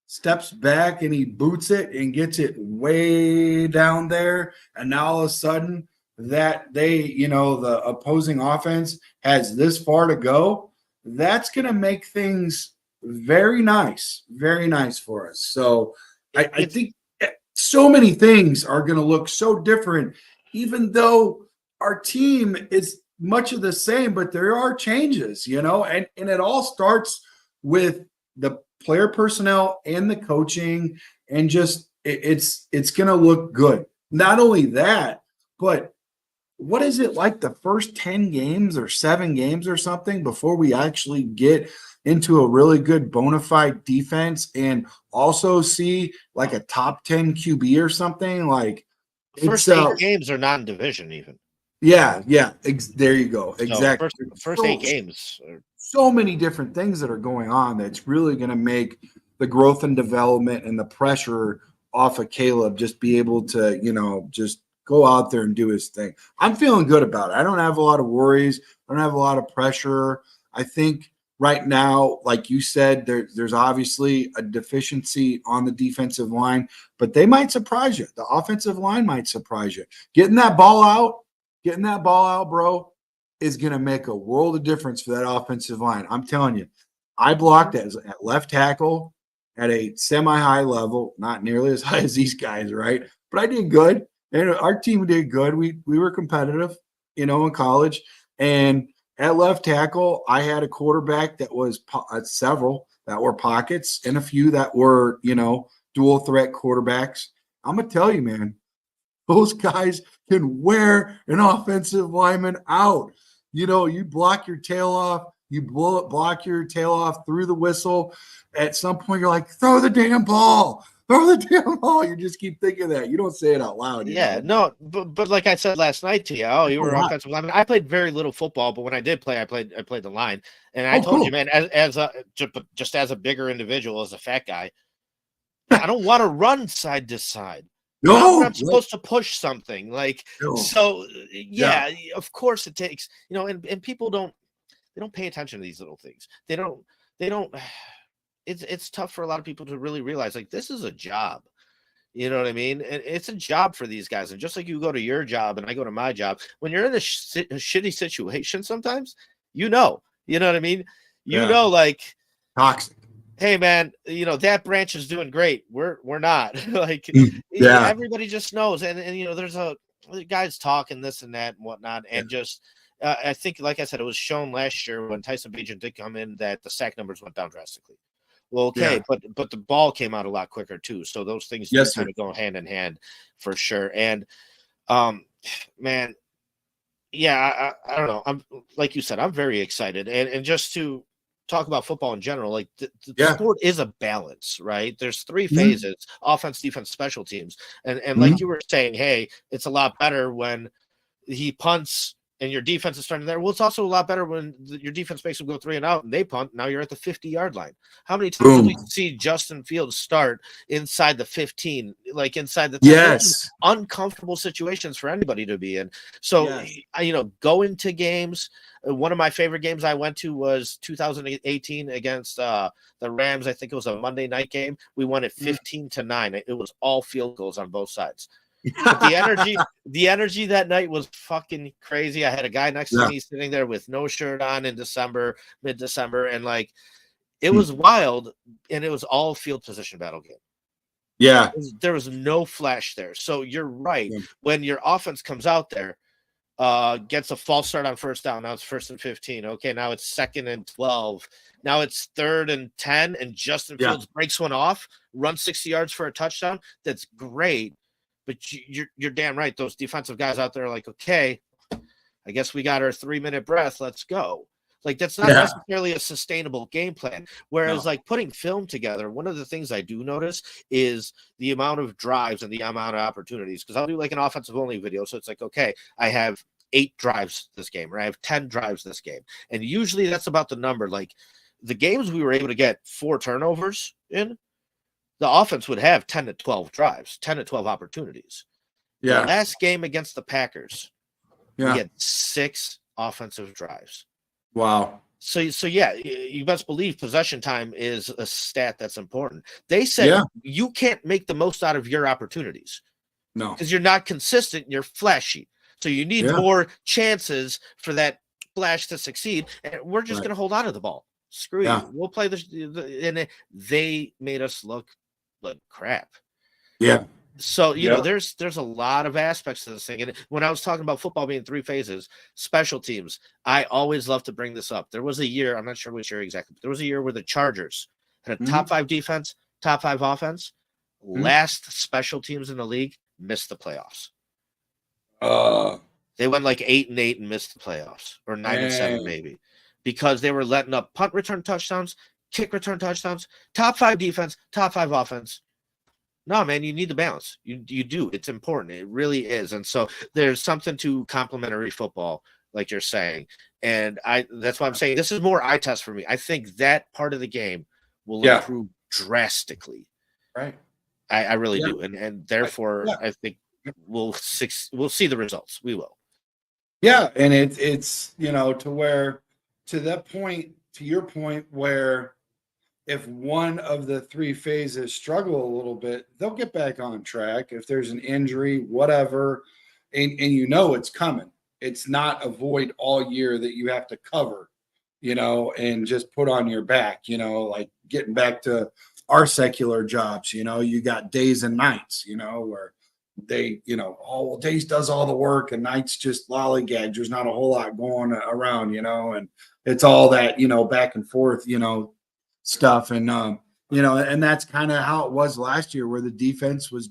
steps back and he boots it and gets it way down there, and now all of a sudden that the opposing offense has this far to go, that's going to make things very nice for us. So I think so many things are going to look so different, even though our team is much of the same, but there are changes, and it all starts with the player personnel and the coaching, and just it's going to look good. Not only that, but what is it like the first 10 games or 7 games or something before we actually get into a really good bona fide defense and also see like a top 10 QB or something? Like first 8 games are not in division even. Yeah. There you go. Exactly. First 8 games. So many different things that are going on that's really going to make the growth and development and the pressure off of Caleb just be able to, just go out there and do his thing. I'm feeling good about it. I don't have a lot of worries. I don't have a lot of pressure. I think right now, like you said, there's obviously a deficiency on the defensive line, but they might surprise you. The offensive line might surprise you. Getting that ball out, bro, is going to make a world of difference for that offensive line. I'm telling you, I blocked at left tackle at a semi-high level, not nearly as high as these guys, right? But I did good. And our team did good. We were competitive, in college. And at left tackle, I had a quarterback that was several that were pockets and a few that were, dual threat quarterbacks. I'm going to tell you, man, those guys can wear an offensive lineman out. You block your tail off, You block your tail off through the whistle. At some point, you're like, throw the damn ball. Throw the damn ball. You just keep thinking that. You don't say it out loud. Yeah, no, but like I said last night to you, oh, you were offensive lineman. I played very little football, but when I did play, I played the line. And I told you, man, as just as a bigger individual, as a fat guy, I don't want to run side to side. No, I'm supposed to push something so. Yeah, of course it takes, and people don't pay attention to these little things. They don't. It's tough for a lot of people to really realize, like, this is a job. You know what I mean? And it's a job for these guys. And just like you go to your job and I go to my job, when you're in a shitty situation, sometimes, you know what I mean? Like, toxic. Hey man, that branch is doing great. We're not. Like, everybody just knows. And there's guys talking this and that and whatnot. And just, I think, like I said, it was shown last year when Tyson Bagent did come in that the sack numbers went down drastically. Well, okay, but the ball came out a lot quicker too. So those things kind of go hand in hand for sure. And man, I don't know. I'm, like you said, I'm very excited. And just to talk about football in general, like the sport is a balance, right? There's three phases: offense, defense, special teams. And like you were saying, hey, it's a lot better when he punts and your defense is starting there. Well, it's also a lot better when your defense makes them go 3 and out and they punt. Now you're at the 50-yard line. How many times do we see Justin Fields start inside the 15, like inside the 10? Yes. Uncomfortable situations for anybody to be in. So, going to games. One of my favorite games I went to was 2018 against the Rams. I think it was a Monday night game. We won it 15-9. It was all field goals on both sides. But the energy that night was fucking crazy. I had a guy next to me sitting there with no shirt on in mid-December, and like, it was wild, and it was all field position battle game. Yeah. There was no flash there. So you're right. When your offense comes out there, gets a false start on first down. Now it's 1st and 15. Okay, now it's 2nd and 12. Now it's 3rd and 10, and Justin Fields breaks one off, runs 60 yards for a touchdown. That's great. But you're damn right. Those defensive guys out there are like, okay, I guess we got our 3-minute breath. Let's go. Like, that's not necessarily a sustainable game plan. Whereas, like, putting film together, one of the things I do notice is the amount of drives and the amount of opportunities. Because I'll do like an offensive only video. So it's like, okay, I have 8 drives this game, or I have 10 drives this game. And usually that's about the number. Like, the games we were able to get 4 turnovers in, the offense would have 10 to 12 drives, 10 to 12 opportunities. Yeah. The last game against the Packers, we had 6 offensive drives. Wow. So you best believe possession time is a stat that's important. They said you can't make the most out of your opportunities. No. Because you're not consistent, you're flashy. So you need more chances for that flash to succeed. And we're just going to hold on to the ball. Screw you. We'll play this. And they made us look like crap. Yeah. So, there's a lot of aspects to this thing. And when I was talking about football being 3 phases, special teams, I always love to bring this up. There was a year, I'm not sure which year exactly, but there was a year where the Chargers had a top 5 defense, top 5 offense. Last special teams in the league missed the playoffs. They went like 8-8 and missed the playoffs, or 9-7 maybe, because they were letting up punt return touchdowns, kick return touchdowns, top 5 defense, top 5 offense. No, man, you need the balance. You do. It's important. It really is. And so there's something to complementary football, like you're saying. And that's why I'm saying this is more eye test for me. I think that part of the game will improve drastically. Right. I really do. And therefore, I think we'll see the results. We will. Yeah. And it's to that point, to your point, where if one of the 3 phases struggle a little bit, they'll get back on track. If there's an injury, whatever, and it's coming. It's not a void all year that you have to cover, and just put on your back, like getting back to our secular jobs, you got days and nights, where they, days does all the work and nights just lollygag. There's not a whole lot going around, and it's all that, back and forth, stuff. And and that's kind of how it was last year, where the defense was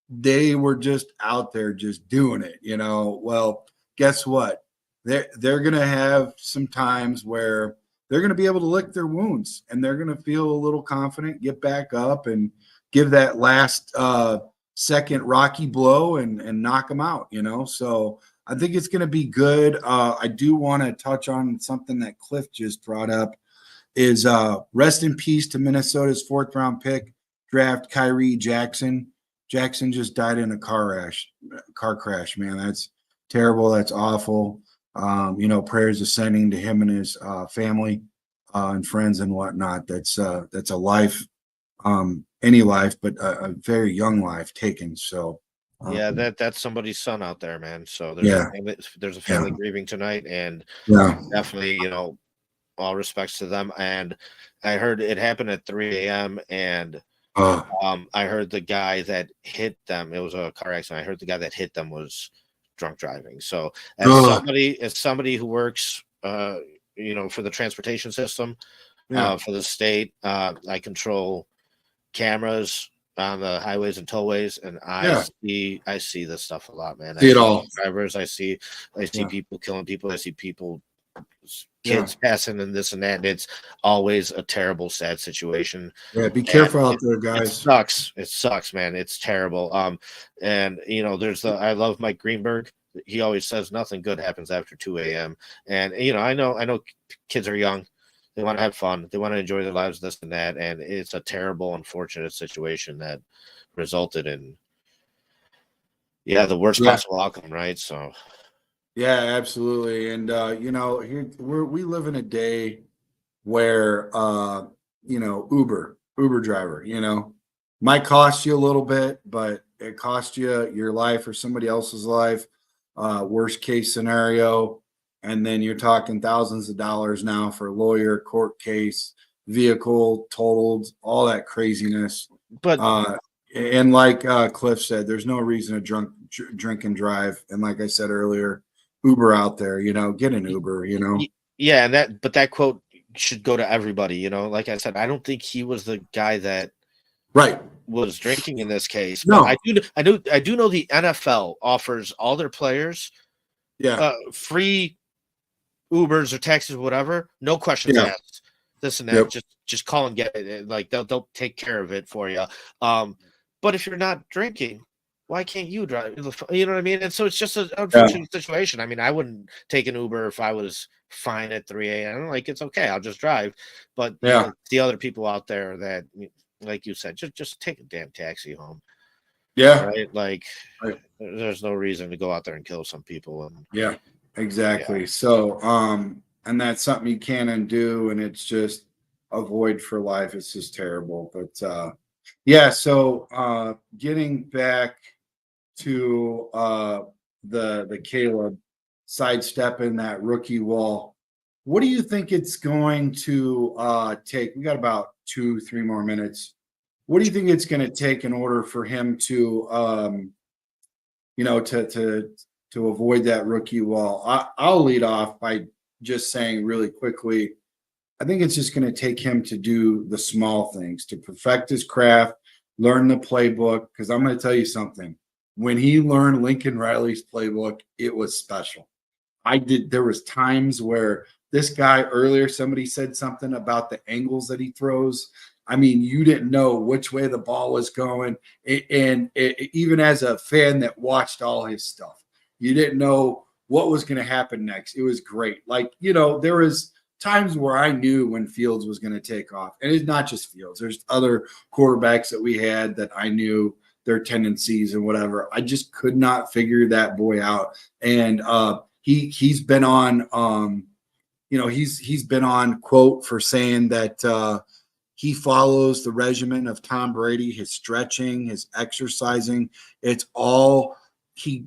they were just out there just doing it. Well, guess what? they're going to have some times where they're going to be able to lick their wounds, and they're going to feel a little confident, get back up, and give that last second rocky blow and knock them out. So I think it's going to be good. I do want to touch on something that Cliff just brought up. Is rest in peace to Minnesota's 4th round pick draft Kyrie Jackson. Jackson just died in a car crash, man. That's terrible. That's awful. Prayers ascending to him and his family and friends and whatnot. That's a life, any life, but a very young life taken. So yeah, that's somebody's son out there, man. So there's a family grieving tonight, and definitely, all respects to them. And I heard it happened at 3 a.m. and I heard the guy that hit them, it was a car accident. I heard the guy that hit them was drunk driving. So as somebody who works for the transportation system for the state, I control cameras on the highways and tollways, and I see this stuff a lot, man. I see it all. Drivers, I see people killing people, I see kids passing and this and that, and it's always a terrible, sad situation. Be careful out there, guys. It sucks, man. It's terrible. And I love Mike Greenberg. He always says nothing good happens after 2 a.m. And I know kids are young, they want to have fun, they want to enjoy their lives, this and that, and it's a terrible, unfortunate situation that resulted in the worst possible outcome, right? So yeah, absolutely. And here we live in a day where Uber driver, might cost you a little bit, but it costs you your life or somebody else's life. Worst case scenario, and then you're talking thousands of dollars now for a lawyer, court case, vehicle totaled, all that craziness. But and like Cliff said, there's no reason to drink and drive. And like I said earlier, Uber out there, get an Uber, Yeah, but that quote should go to everybody, like I said, I don't think he was the guy that was drinking in this case. No. I do know the NFL offers all their players free Ubers or taxis, whatever, no questions asked, this and that. Just call and get it. Like they'll take care of it for you. But if you're not drinking, why can't you drive? You know what I mean? And so it's just an unfortunate situation. I mean, I wouldn't take an Uber if I was fine at 3 a.m. Like, it's okay, I'll just drive. But the other people out there that, like you said, just take a damn taxi home. Yeah. Right? Like, there's no reason to go out there and kill some people. And exactly. Yeah. So, and that's something you can undo, and it's just avoid for life. It's just terrible. But so getting back to the Caleb sidestepping that rookie wall, what do you think it's going to take? We got about 2-3 more minutes. What do you think it's going to take in order for him to to avoid that rookie wall? I'll lead off by just saying really quickly, I think it's just going to take him to do the small things, to perfect his craft, learn the playbook. Because I'm going to tell you something. When he learned Lincoln Riley's playbook, it was special. There was times where this guy earlier, somebody said something about the angles that he throws. I mean, you didn't know which way the ball was going. Even as a fan that watched all his stuff, you didn't know what was going to happen next. It was great. Like, there was times where I knew when Fields was going to take off. And it's not just Fields. There's other quarterbacks that we had that I knew their tendencies and whatever. I just could not figure that boy out. And he's been on he's been on quote for saying that he follows the regimen of Tom Brady, his stretching, his exercising. It's all, he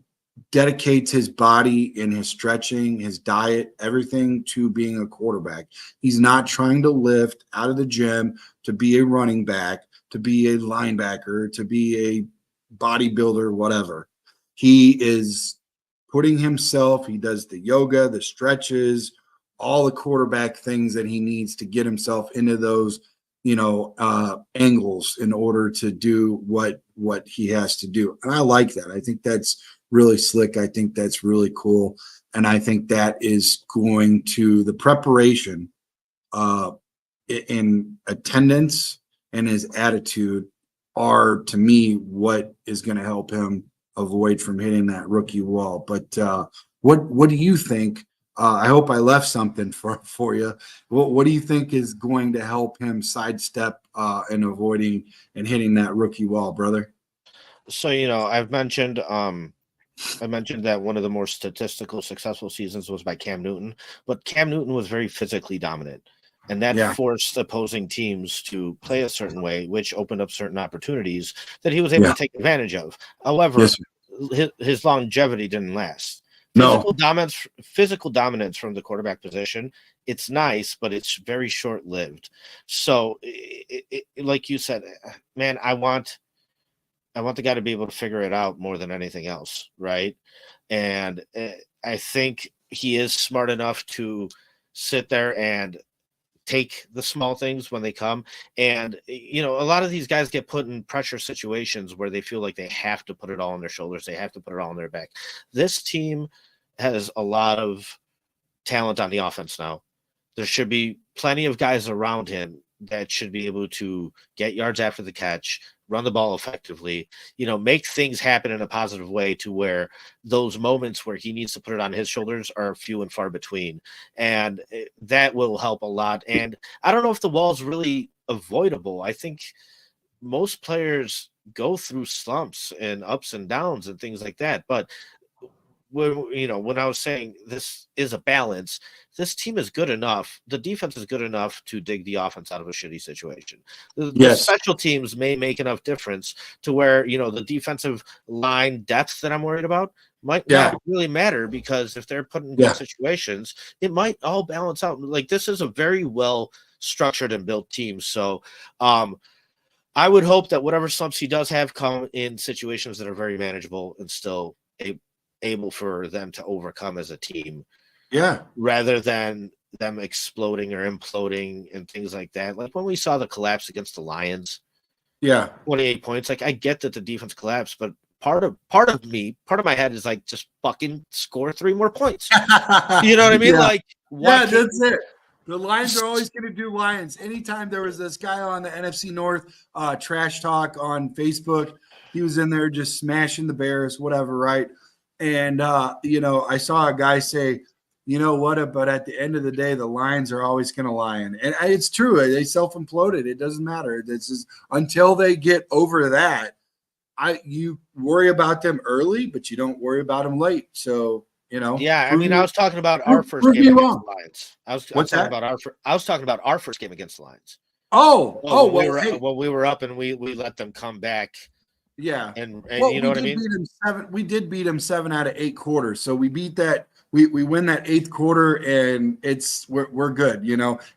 dedicates his body and his stretching, his diet, everything to being a quarterback. He's not trying to lift out of the gym to be a running back, to be a linebacker, to be a bodybuilder, whatever. He is putting himself, he does the yoga, the stretches, all the quarterback things that he needs to get himself into those angles in order to do what he has to do. And I like that. I think that's really slick. I think that's really cool. And I think that is going to the preparation in attendance and his attitude are, to me, what is going to help him avoid from hitting that rookie wall. But what do you think? I hope I left something for you. What do you think is going to help him sidestep and avoiding and hitting that rookie wall, brother? So, I mentioned that one of the more statistical successful seasons was by Cam Newton, but Cam Newton was very physically dominant, and that forced opposing teams to play a certain way, which opened up certain opportunities that he was able to take advantage of. However, his longevity didn't last. Physical dominance from the quarterback position, it's nice, but it's very short-lived. So, like you said, man, I want the guy to be able to figure it out more than anything else, right? And I think he is smart enough to sit there and take the small things when they come. And, a lot of these guys get put in pressure situations where they feel like they have to put it all on their shoulders. They have to put it all on their back. This team has a lot of talent on the offense now. There should be plenty of guys around him that should be able to get yards after the catch, run the ball effectively, make things happen in a positive way to where those moments where he needs to put it on his shoulders are few and far between. And that will help a lot. And I don't know if the wall is really avoidable. I think most players go through slumps and ups and downs and things like that. But when I was saying this is a balance, this team is good enough. The defense is good enough to dig the offense out of a shitty situation. The special teams may make enough difference to where, the defensive line depth that I'm worried about might not really matter, because if they're put in good situations, it might all balance out. Like, this is a very well structured and built team. So, I would hope that whatever slumps he does have come in situations that are very manageable and still able for them to overcome as a team, rather than them exploding or imploding and things like that. Like when we saw the collapse against the Lions, 28 points. Like, I get that the defense collapsed, but part of my head is like, just fucking score 3 more points. You know what I mean? Like, that's it. The Lions are always going to do Lions. Anytime there was this guy on the NFC North trash talk on Facebook, he was in there just smashing the Bears, whatever, right? And, I saw a guy say, but at the end of the day, the Lions are always going to lie. And it's true. They self-imploded. It doesn't matter. This is until they get over that. You worry about them early, but you don't worry about them late. So, Yeah, I was talking about our first game against the Lions. I was talking about our first game against the Lions. We were up and we let them come back. Yeah, and you know what I mean? We did beat them 7 out of 8 quarters. So we beat that. We win that 8th quarter, and we're good,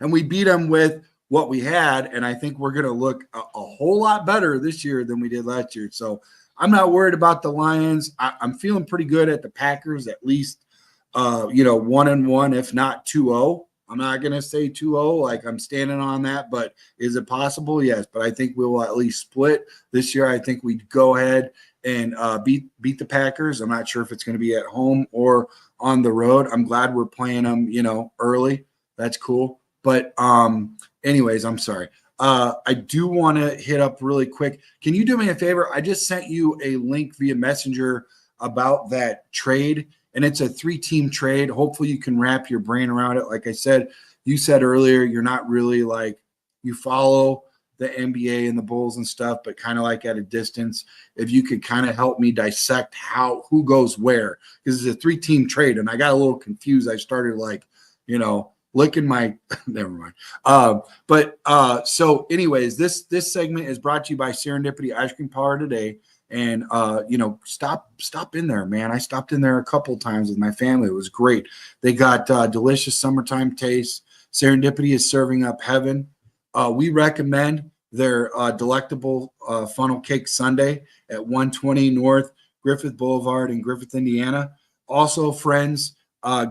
And we beat them with what we had, and I think we're going to look a whole lot better this year than we did last year. So I'm not worried about the Lions. I'm feeling pretty good at the Packers, at least 1-1, if not 2-0. I'm not going to say 2-0, like I'm standing on that, but is it possible? Yes, but I think we will at least split this year. I think we'd go ahead and beat the Packers. I'm not sure if it's going to be at home or on the road. I'm glad we're playing them, early. That's cool. But anyways, I'm sorry. I do want to hit up really quick. Can you do me a favor? I just sent you a link via Messenger about that trade. And it's a 3-team trade. Hopefully you can wrap your brain around it. Like I said, you said earlier, you're not really like, you follow the NBA and the Bulls and stuff, but kind of like at a distance. If you could kind of help me dissect who goes where, because it's a 3-team trade. And I got a little confused. I started licking my, never mind. So anyways, this segment is brought to you by Serendipity Ice Cream Parlor today. And, stop in there, man. I stopped in there a couple times with my family. It was great. They got delicious summertime taste. Serendipity is serving up heaven. We recommend their delectable funnel cake sundae at 120 North Griffith Boulevard in Griffith, Indiana. Also, friends,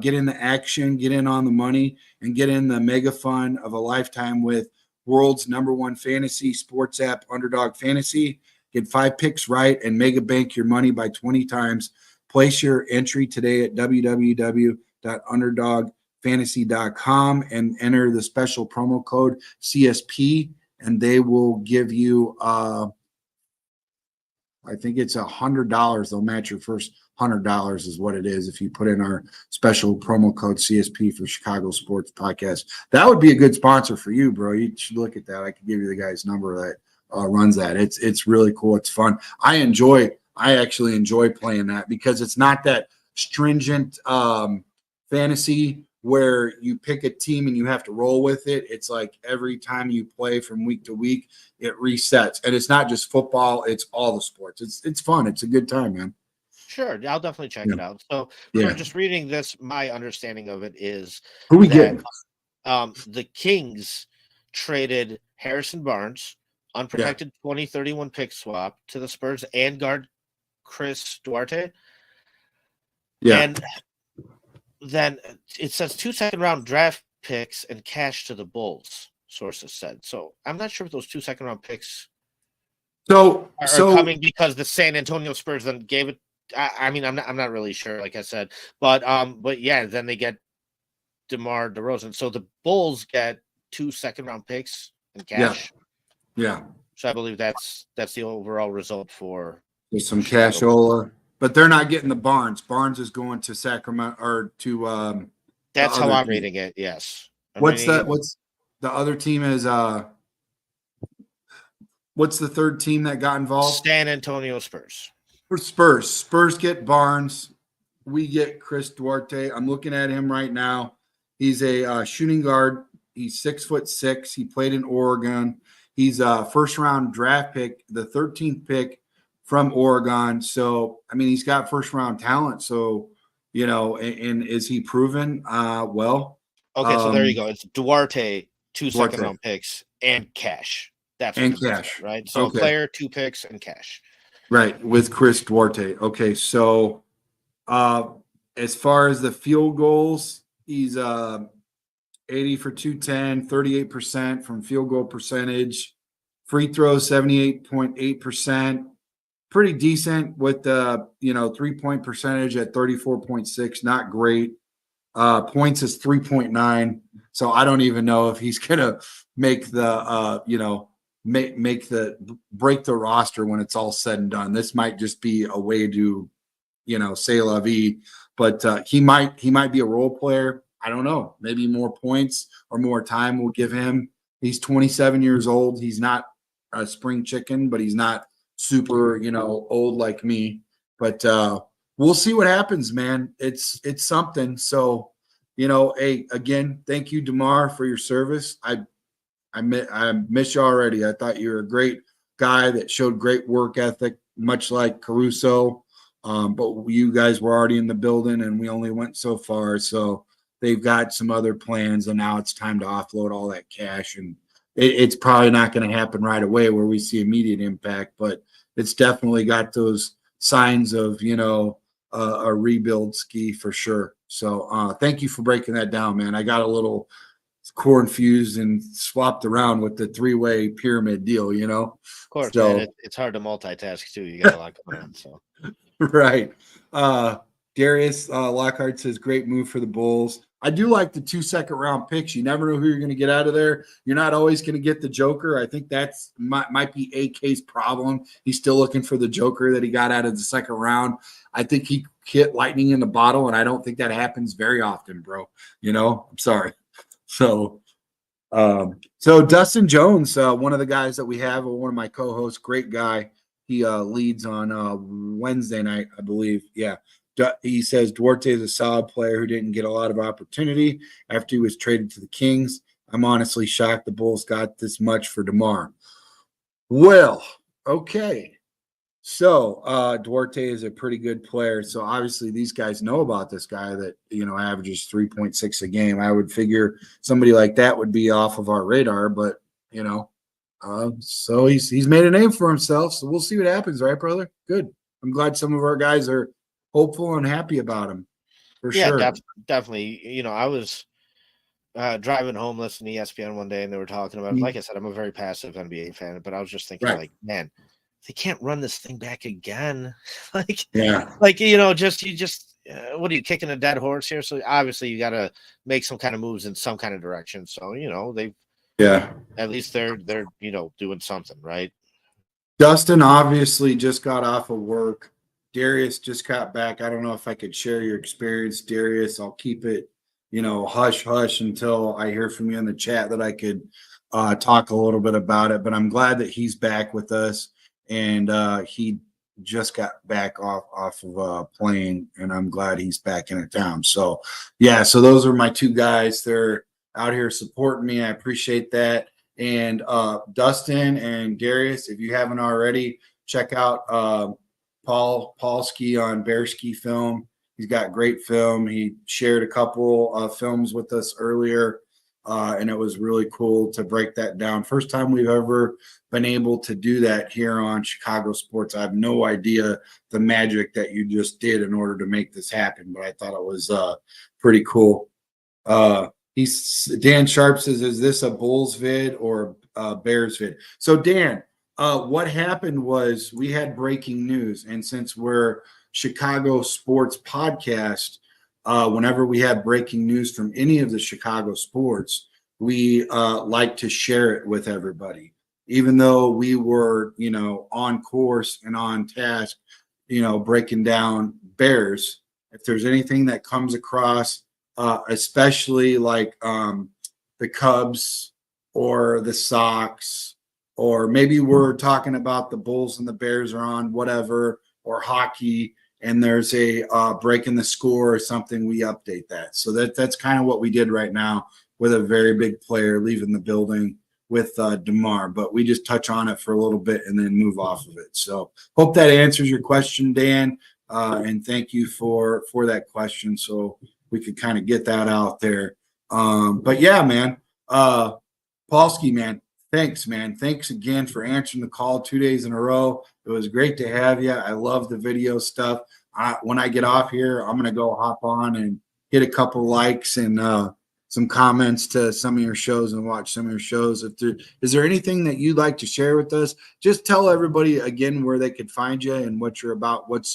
get in the action, get in on the money, and get in the mega fun of a lifetime with world's #1 fantasy sports app, Underdog Fantasy. Get 5 picks right and mega bank your money by 20 times Place your entry today at www.underdogfantasy.com and enter the special promo code CSP, and they will give you I think it's $100. They'll match your first $100 is what it is if you put in our special promo code CSP for Chicago Sports Podcast. That would be a good sponsor for you, bro. You should look at that. I can give you the guy's number that runs that. It's really cool. It's fun. I actually enjoy playing that because it's not that stringent fantasy where you pick a team and you have to roll with it. It's like every time you play from week to week, it resets. And it's not just football, it's all the sports. It's fun. It's a good time, man. Sure, I'll definitely check it out. So just reading this, my understanding of it is who we get. The Kings traded Harrison Barnes, unprotected 2031 pick swap, to the Spurs and guard Chris Duarte. Yeah. And then it says 2 second-round draft picks and cash to the Bulls, sources said. So I'm not sure if those 2 second-round picks are coming because the San Antonio Spurs then gave it. I mean, I'm not really sure, like I said, but yeah, then they get DeMar DeRozan. So the Bulls get 2 second-round picks and cash. Yeah. So I believe that's the overall result for. There's some cashola. But they're not getting the Barnes. Barnes is going to Sacramento or to that's how I'm reading it, yes. What's the other team is what's the third team that got involved? San Antonio Spurs. For Spurs. Spurs get Barnes. We get Chris Duarte. I'm looking at him right now. He's a shooting guard. He's 6'6". He played in Oregon. He's a first-round draft pick, the 13th pick from Oregon. So, I mean, he's got first-round talent. So, and is he proven? Well. Okay, so there you go. It's Duarte, 2 second-round picks, and cash. That's and cash, right? So player, 2 picks, and cash. Right, with Chris Duarte. Okay, so as far as the field goals, he's 80 for 210, 38% from field goal percentage. Free throws, 78.8%. Pretty decent with the 3-point percentage at 34.6. Not great. Points is 3.9. So I don't even know if he's gonna make the break the roster when it's all said and done. This might just be a way to say la vie, but he might be a role player. I don't know. Maybe more points or more time will give him. He's 27 years old. He's not a spring chicken, but he's not super, old like me. But we'll see what happens, man. It's something. So, hey, again, thank you, DeMar, for your service. I miss you already. I thought you were a great guy that showed great work ethic, much like Caruso. But you guys were already in the building, and we only went so far. So they've got some other plans, and now it's time to offload all that cash. And it's probably not going to happen right away where we see immediate impact, but it's definitely got those signs of, a rebuild ski for sure. So thank you for breaking that down, man. I got a little confused and swapped around with the 3-way pyramid deal, Of course, so, man, it's hard to multitask too. You got a lot going on, so. Right. Darius Lockhart says, great move for the Bulls. I do like the 2 second-round picks. You never know who you're going to get out of there. You're not always going to get the Joker. I think that's might be AK's problem. He's still looking for the Joker that he got out of the second round. I think he hit lightning in the bottle, and I don't think that happens very often, bro. I'm sorry. So Dustin Jones, one of the guys that we have, one of my co-hosts, great guy. He leads on Wednesday night, I believe. Yeah. He says Duarte is a solid player who didn't get a lot of opportunity after he was traded to the Kings. I'm honestly shocked the Bulls got this much for DeMar. Well, okay. So Duarte is a pretty good player. So obviously these guys know about this guy that, averages 3.6 a game. I would figure somebody like that would be off of our radar, but, so he's made a name for himself. So we'll see what happens, right, brother? Good. I'm glad some of our guys are hopeful and happy about him. For sure. Definitely. I was driving home listening to ESPN one day, and they were talking about, like I said, I'm a very passive NBA fan, but I was just thinking, man, they can't run this thing back again. Yeah. What are you kicking a dead horse here? So obviously you got to make some kind of moves in some kind of direction. So, at least they're doing something, right? Dustin obviously just got off of work. Darius just got back. I don't know if I could share your experience, Darius. I'll keep it, hush hush until I hear from you in the chat that I could talk a little bit about it. But I'm glad that he's back with us, and he just got back off of a plane, and I'm glad he's back in town. So yeah, so those are my two guys. They're out here supporting me. I appreciate that. And Dustin and Darius, if you haven't already, check out Paul Ski on Bear Ski Film. He's got great film. He shared a couple of films with us earlier, and it was really cool to break that down. First time we've ever been able to do that here on Chicago Sports. I have no idea the magic that you just did in order to make this happen, but I thought it was pretty cool. Dan Sharp says, is this a Bulls vid or a Bears vid? So Dan, what happened was we had breaking news, and since we're Chicago Sports Podcast, whenever we have breaking news from any of the Chicago sports, we like to share it with everybody. Even though we were, on course and on task, breaking down Bears, if there's anything that comes across, especially like the Cubs or the Sox, or maybe we're talking about the Bulls and the Bears are on whatever, or hockey, and there's a break in the score or something, we update that. So that's kind of what we did right now with a very big player leaving the building with DeMar, but we just touch on it for a little bit and then move off of it. So hope that answers your question, Dan, and thank you for that question. So we could kind of get that out there. But yeah, man, Paulski, man, thanks, man. Thanks again for answering the call 2 days in a row. It was great to have you. I love the video stuff. When I get off here, I'm going to go hop on and hit a couple likes and some comments to some of your shows and watch some of your shows. Is there anything that you'd like to share with us? Just tell everybody again where they could find you and what you're about. What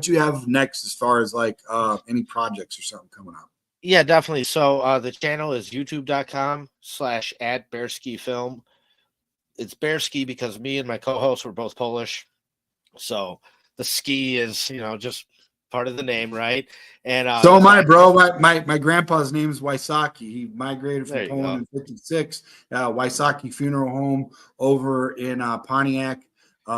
you have next as far as like any projects or something coming up. Yeah, definitely. So the channel is youtube.com/@BearskiFilm. It's Bear Ski because me and my co-host were both Polish. So the ski is, just part of the name, right? And so am I, bro. My grandpa's name is Wysocki. He migrated from There you Poland in '56. Wysocki Funeral Home over in Pontiac,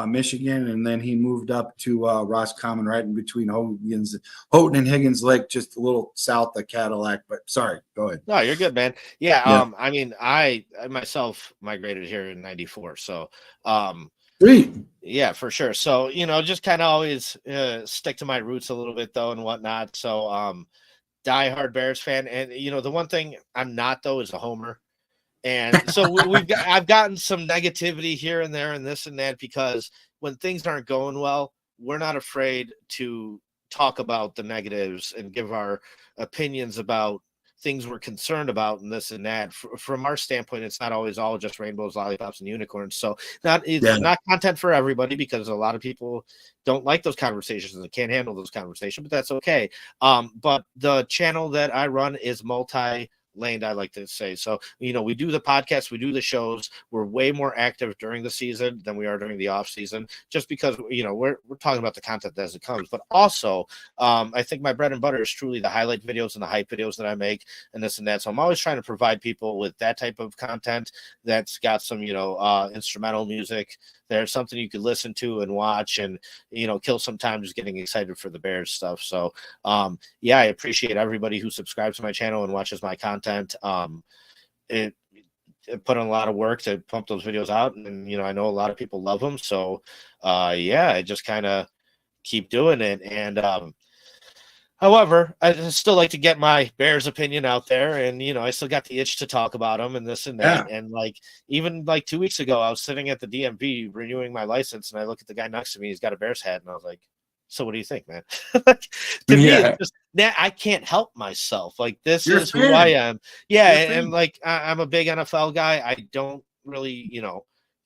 Michigan, and then he moved up to Roscommon, right in between Houghton and Higgins Lake, just a little south of Cadillac. But sorry, go ahead. No, you're good, man. Yeah. I mean, I myself migrated here in '94, so Sweet. Yeah, for sure. So, just kind of always stick to my roots a little bit though and whatnot. So, diehard Bears fan. And, the one thing I'm not though is a homer. And so I've gotten some negativity here and there and this and that, because when things aren't going well, we're not afraid to talk about the negatives and give our opinions about things we're concerned about and this and that. From our standpoint, it's not always all just rainbows, lollipops, and unicorns. So it's not content for everybody, because a lot of people don't like those conversations and can't handle those conversations, but that's okay. But the channel that I run is multi-laned, I like to say. So, we do the podcast, we do the shows. We're way more active during the season than we are during the off season, just because, we're talking about the content as it comes. But also, I think my bread and butter is truly the highlight videos and the hype videos that I make and this and that. So I'm always trying to provide people with that type of content that's got some, instrumental music. There's something you could listen to and watch and, kill some time just getting excited for the Bears stuff. So, I appreciate everybody who subscribes to my channel and watches my content. It put in a lot of work to pump those videos out, and, I know a lot of people love them. So, I just kind of keep doing it. And, however, I still like to get my Bears opinion out there, and I still got the itch to talk about them and this and that. And even 2 weeks ago, I was sitting at the DMV renewing my license, and I look at the guy next to me. He's got a Bears hat, and I was like, "So what do you think, man?" To me, it's just, I can't help myself. This is who I am. Yeah, and I'm a big NFL guy. I don't really,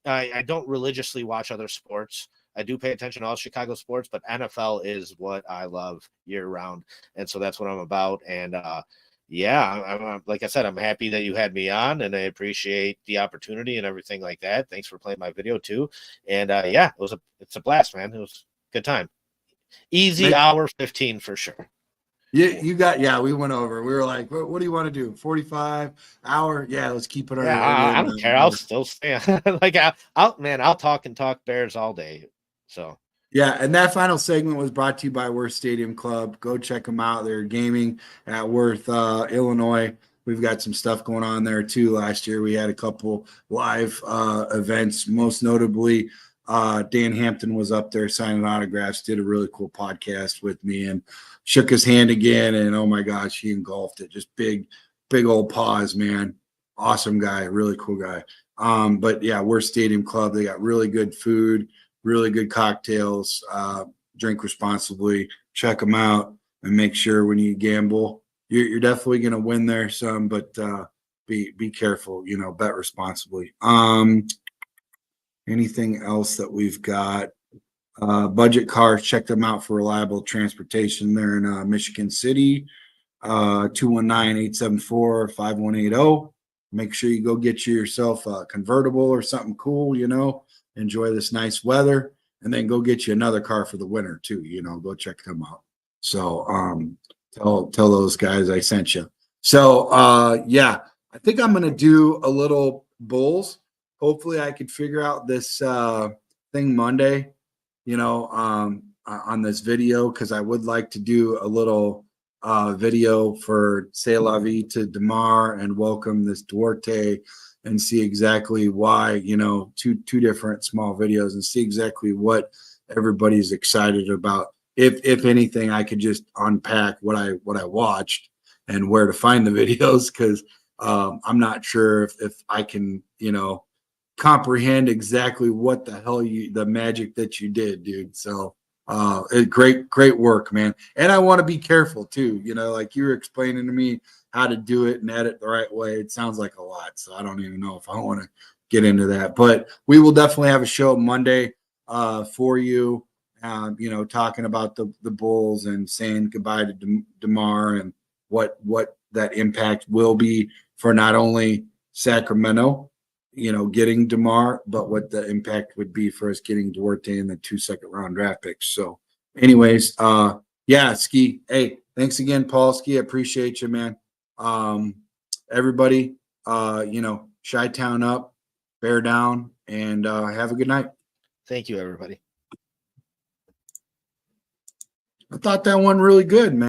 I don't religiously watch other sports. I do pay attention to all Chicago sports, but NFL is what I love year round, and so that's what I'm about. And yeah, like I said, I'm happy that you had me on, and I appreciate the opportunity and everything like that. Thanks for playing my video too. And yeah, it's a blast, man. It was a good time. Easy hour 15 for sure. Yeah, we went over. We were like, what do you want to do? 45 hour? Yeah, let's keep it on. Yeah, I don't care. I'll still stay. Like I'll talk and talk Bears all day. So yeah, and that final segment was brought to you by Worth Stadium Club. Go check them out. They're gaming at Worth, Illinois. We've got some stuff going on there too. Last year we had a couple live events, most notably Dan Hampton was up there signing autographs, did a really cool podcast with me and shook his hand again. And oh my gosh, he engulfed it. Just big old paws, man. Awesome guy, really cool guy. But yeah, Worth Stadium Club. They got really good food, really good cocktails. Drink responsibly. Check them out and make sure when you gamble, you're definitely going to win there some, but be careful, bet responsibly. Anything else that we've got? Budget Cars, check them out for reliable transportation. They're in Michigan City, 219-874-5180. Make sure you go get yourself a convertible or something cool, enjoy this nice weather, and then go get you another car for the winter too, go check them out. So tell those guys I sent you. So yeah, I think I'm going to do a little Bulls. Hopefully I could figure out this thing Monday, on this video, because I would like to do a little video for C'est La Vie to DeMar and welcome this Duarte and see exactly why, two different small videos and see exactly what everybody's excited about. If anything, I could just unpack what I watched and where to find the videos, because I'm not sure if I can, comprehend exactly what the hell the magic that you did, dude. So great work, man. And I want to be careful too, like you were explaining to me how to do it and edit the right way. It sounds like a lot, so I don't even know if I want to get into that, but we will definitely have a show Monday for you, talking about the Bulls and saying goodbye to DeMar and what that impact will be for not only Sacramento, getting DeMar, but what the impact would be for us getting Duarte in the 2 second-round draft picks. So anyways, yeah, Ski. Hey, thanks again, Paul. Ski, I appreciate you, man. Everybody, Chi-Town up, bear down, and have a good night. thank you, everybody. I thought that one really good, man.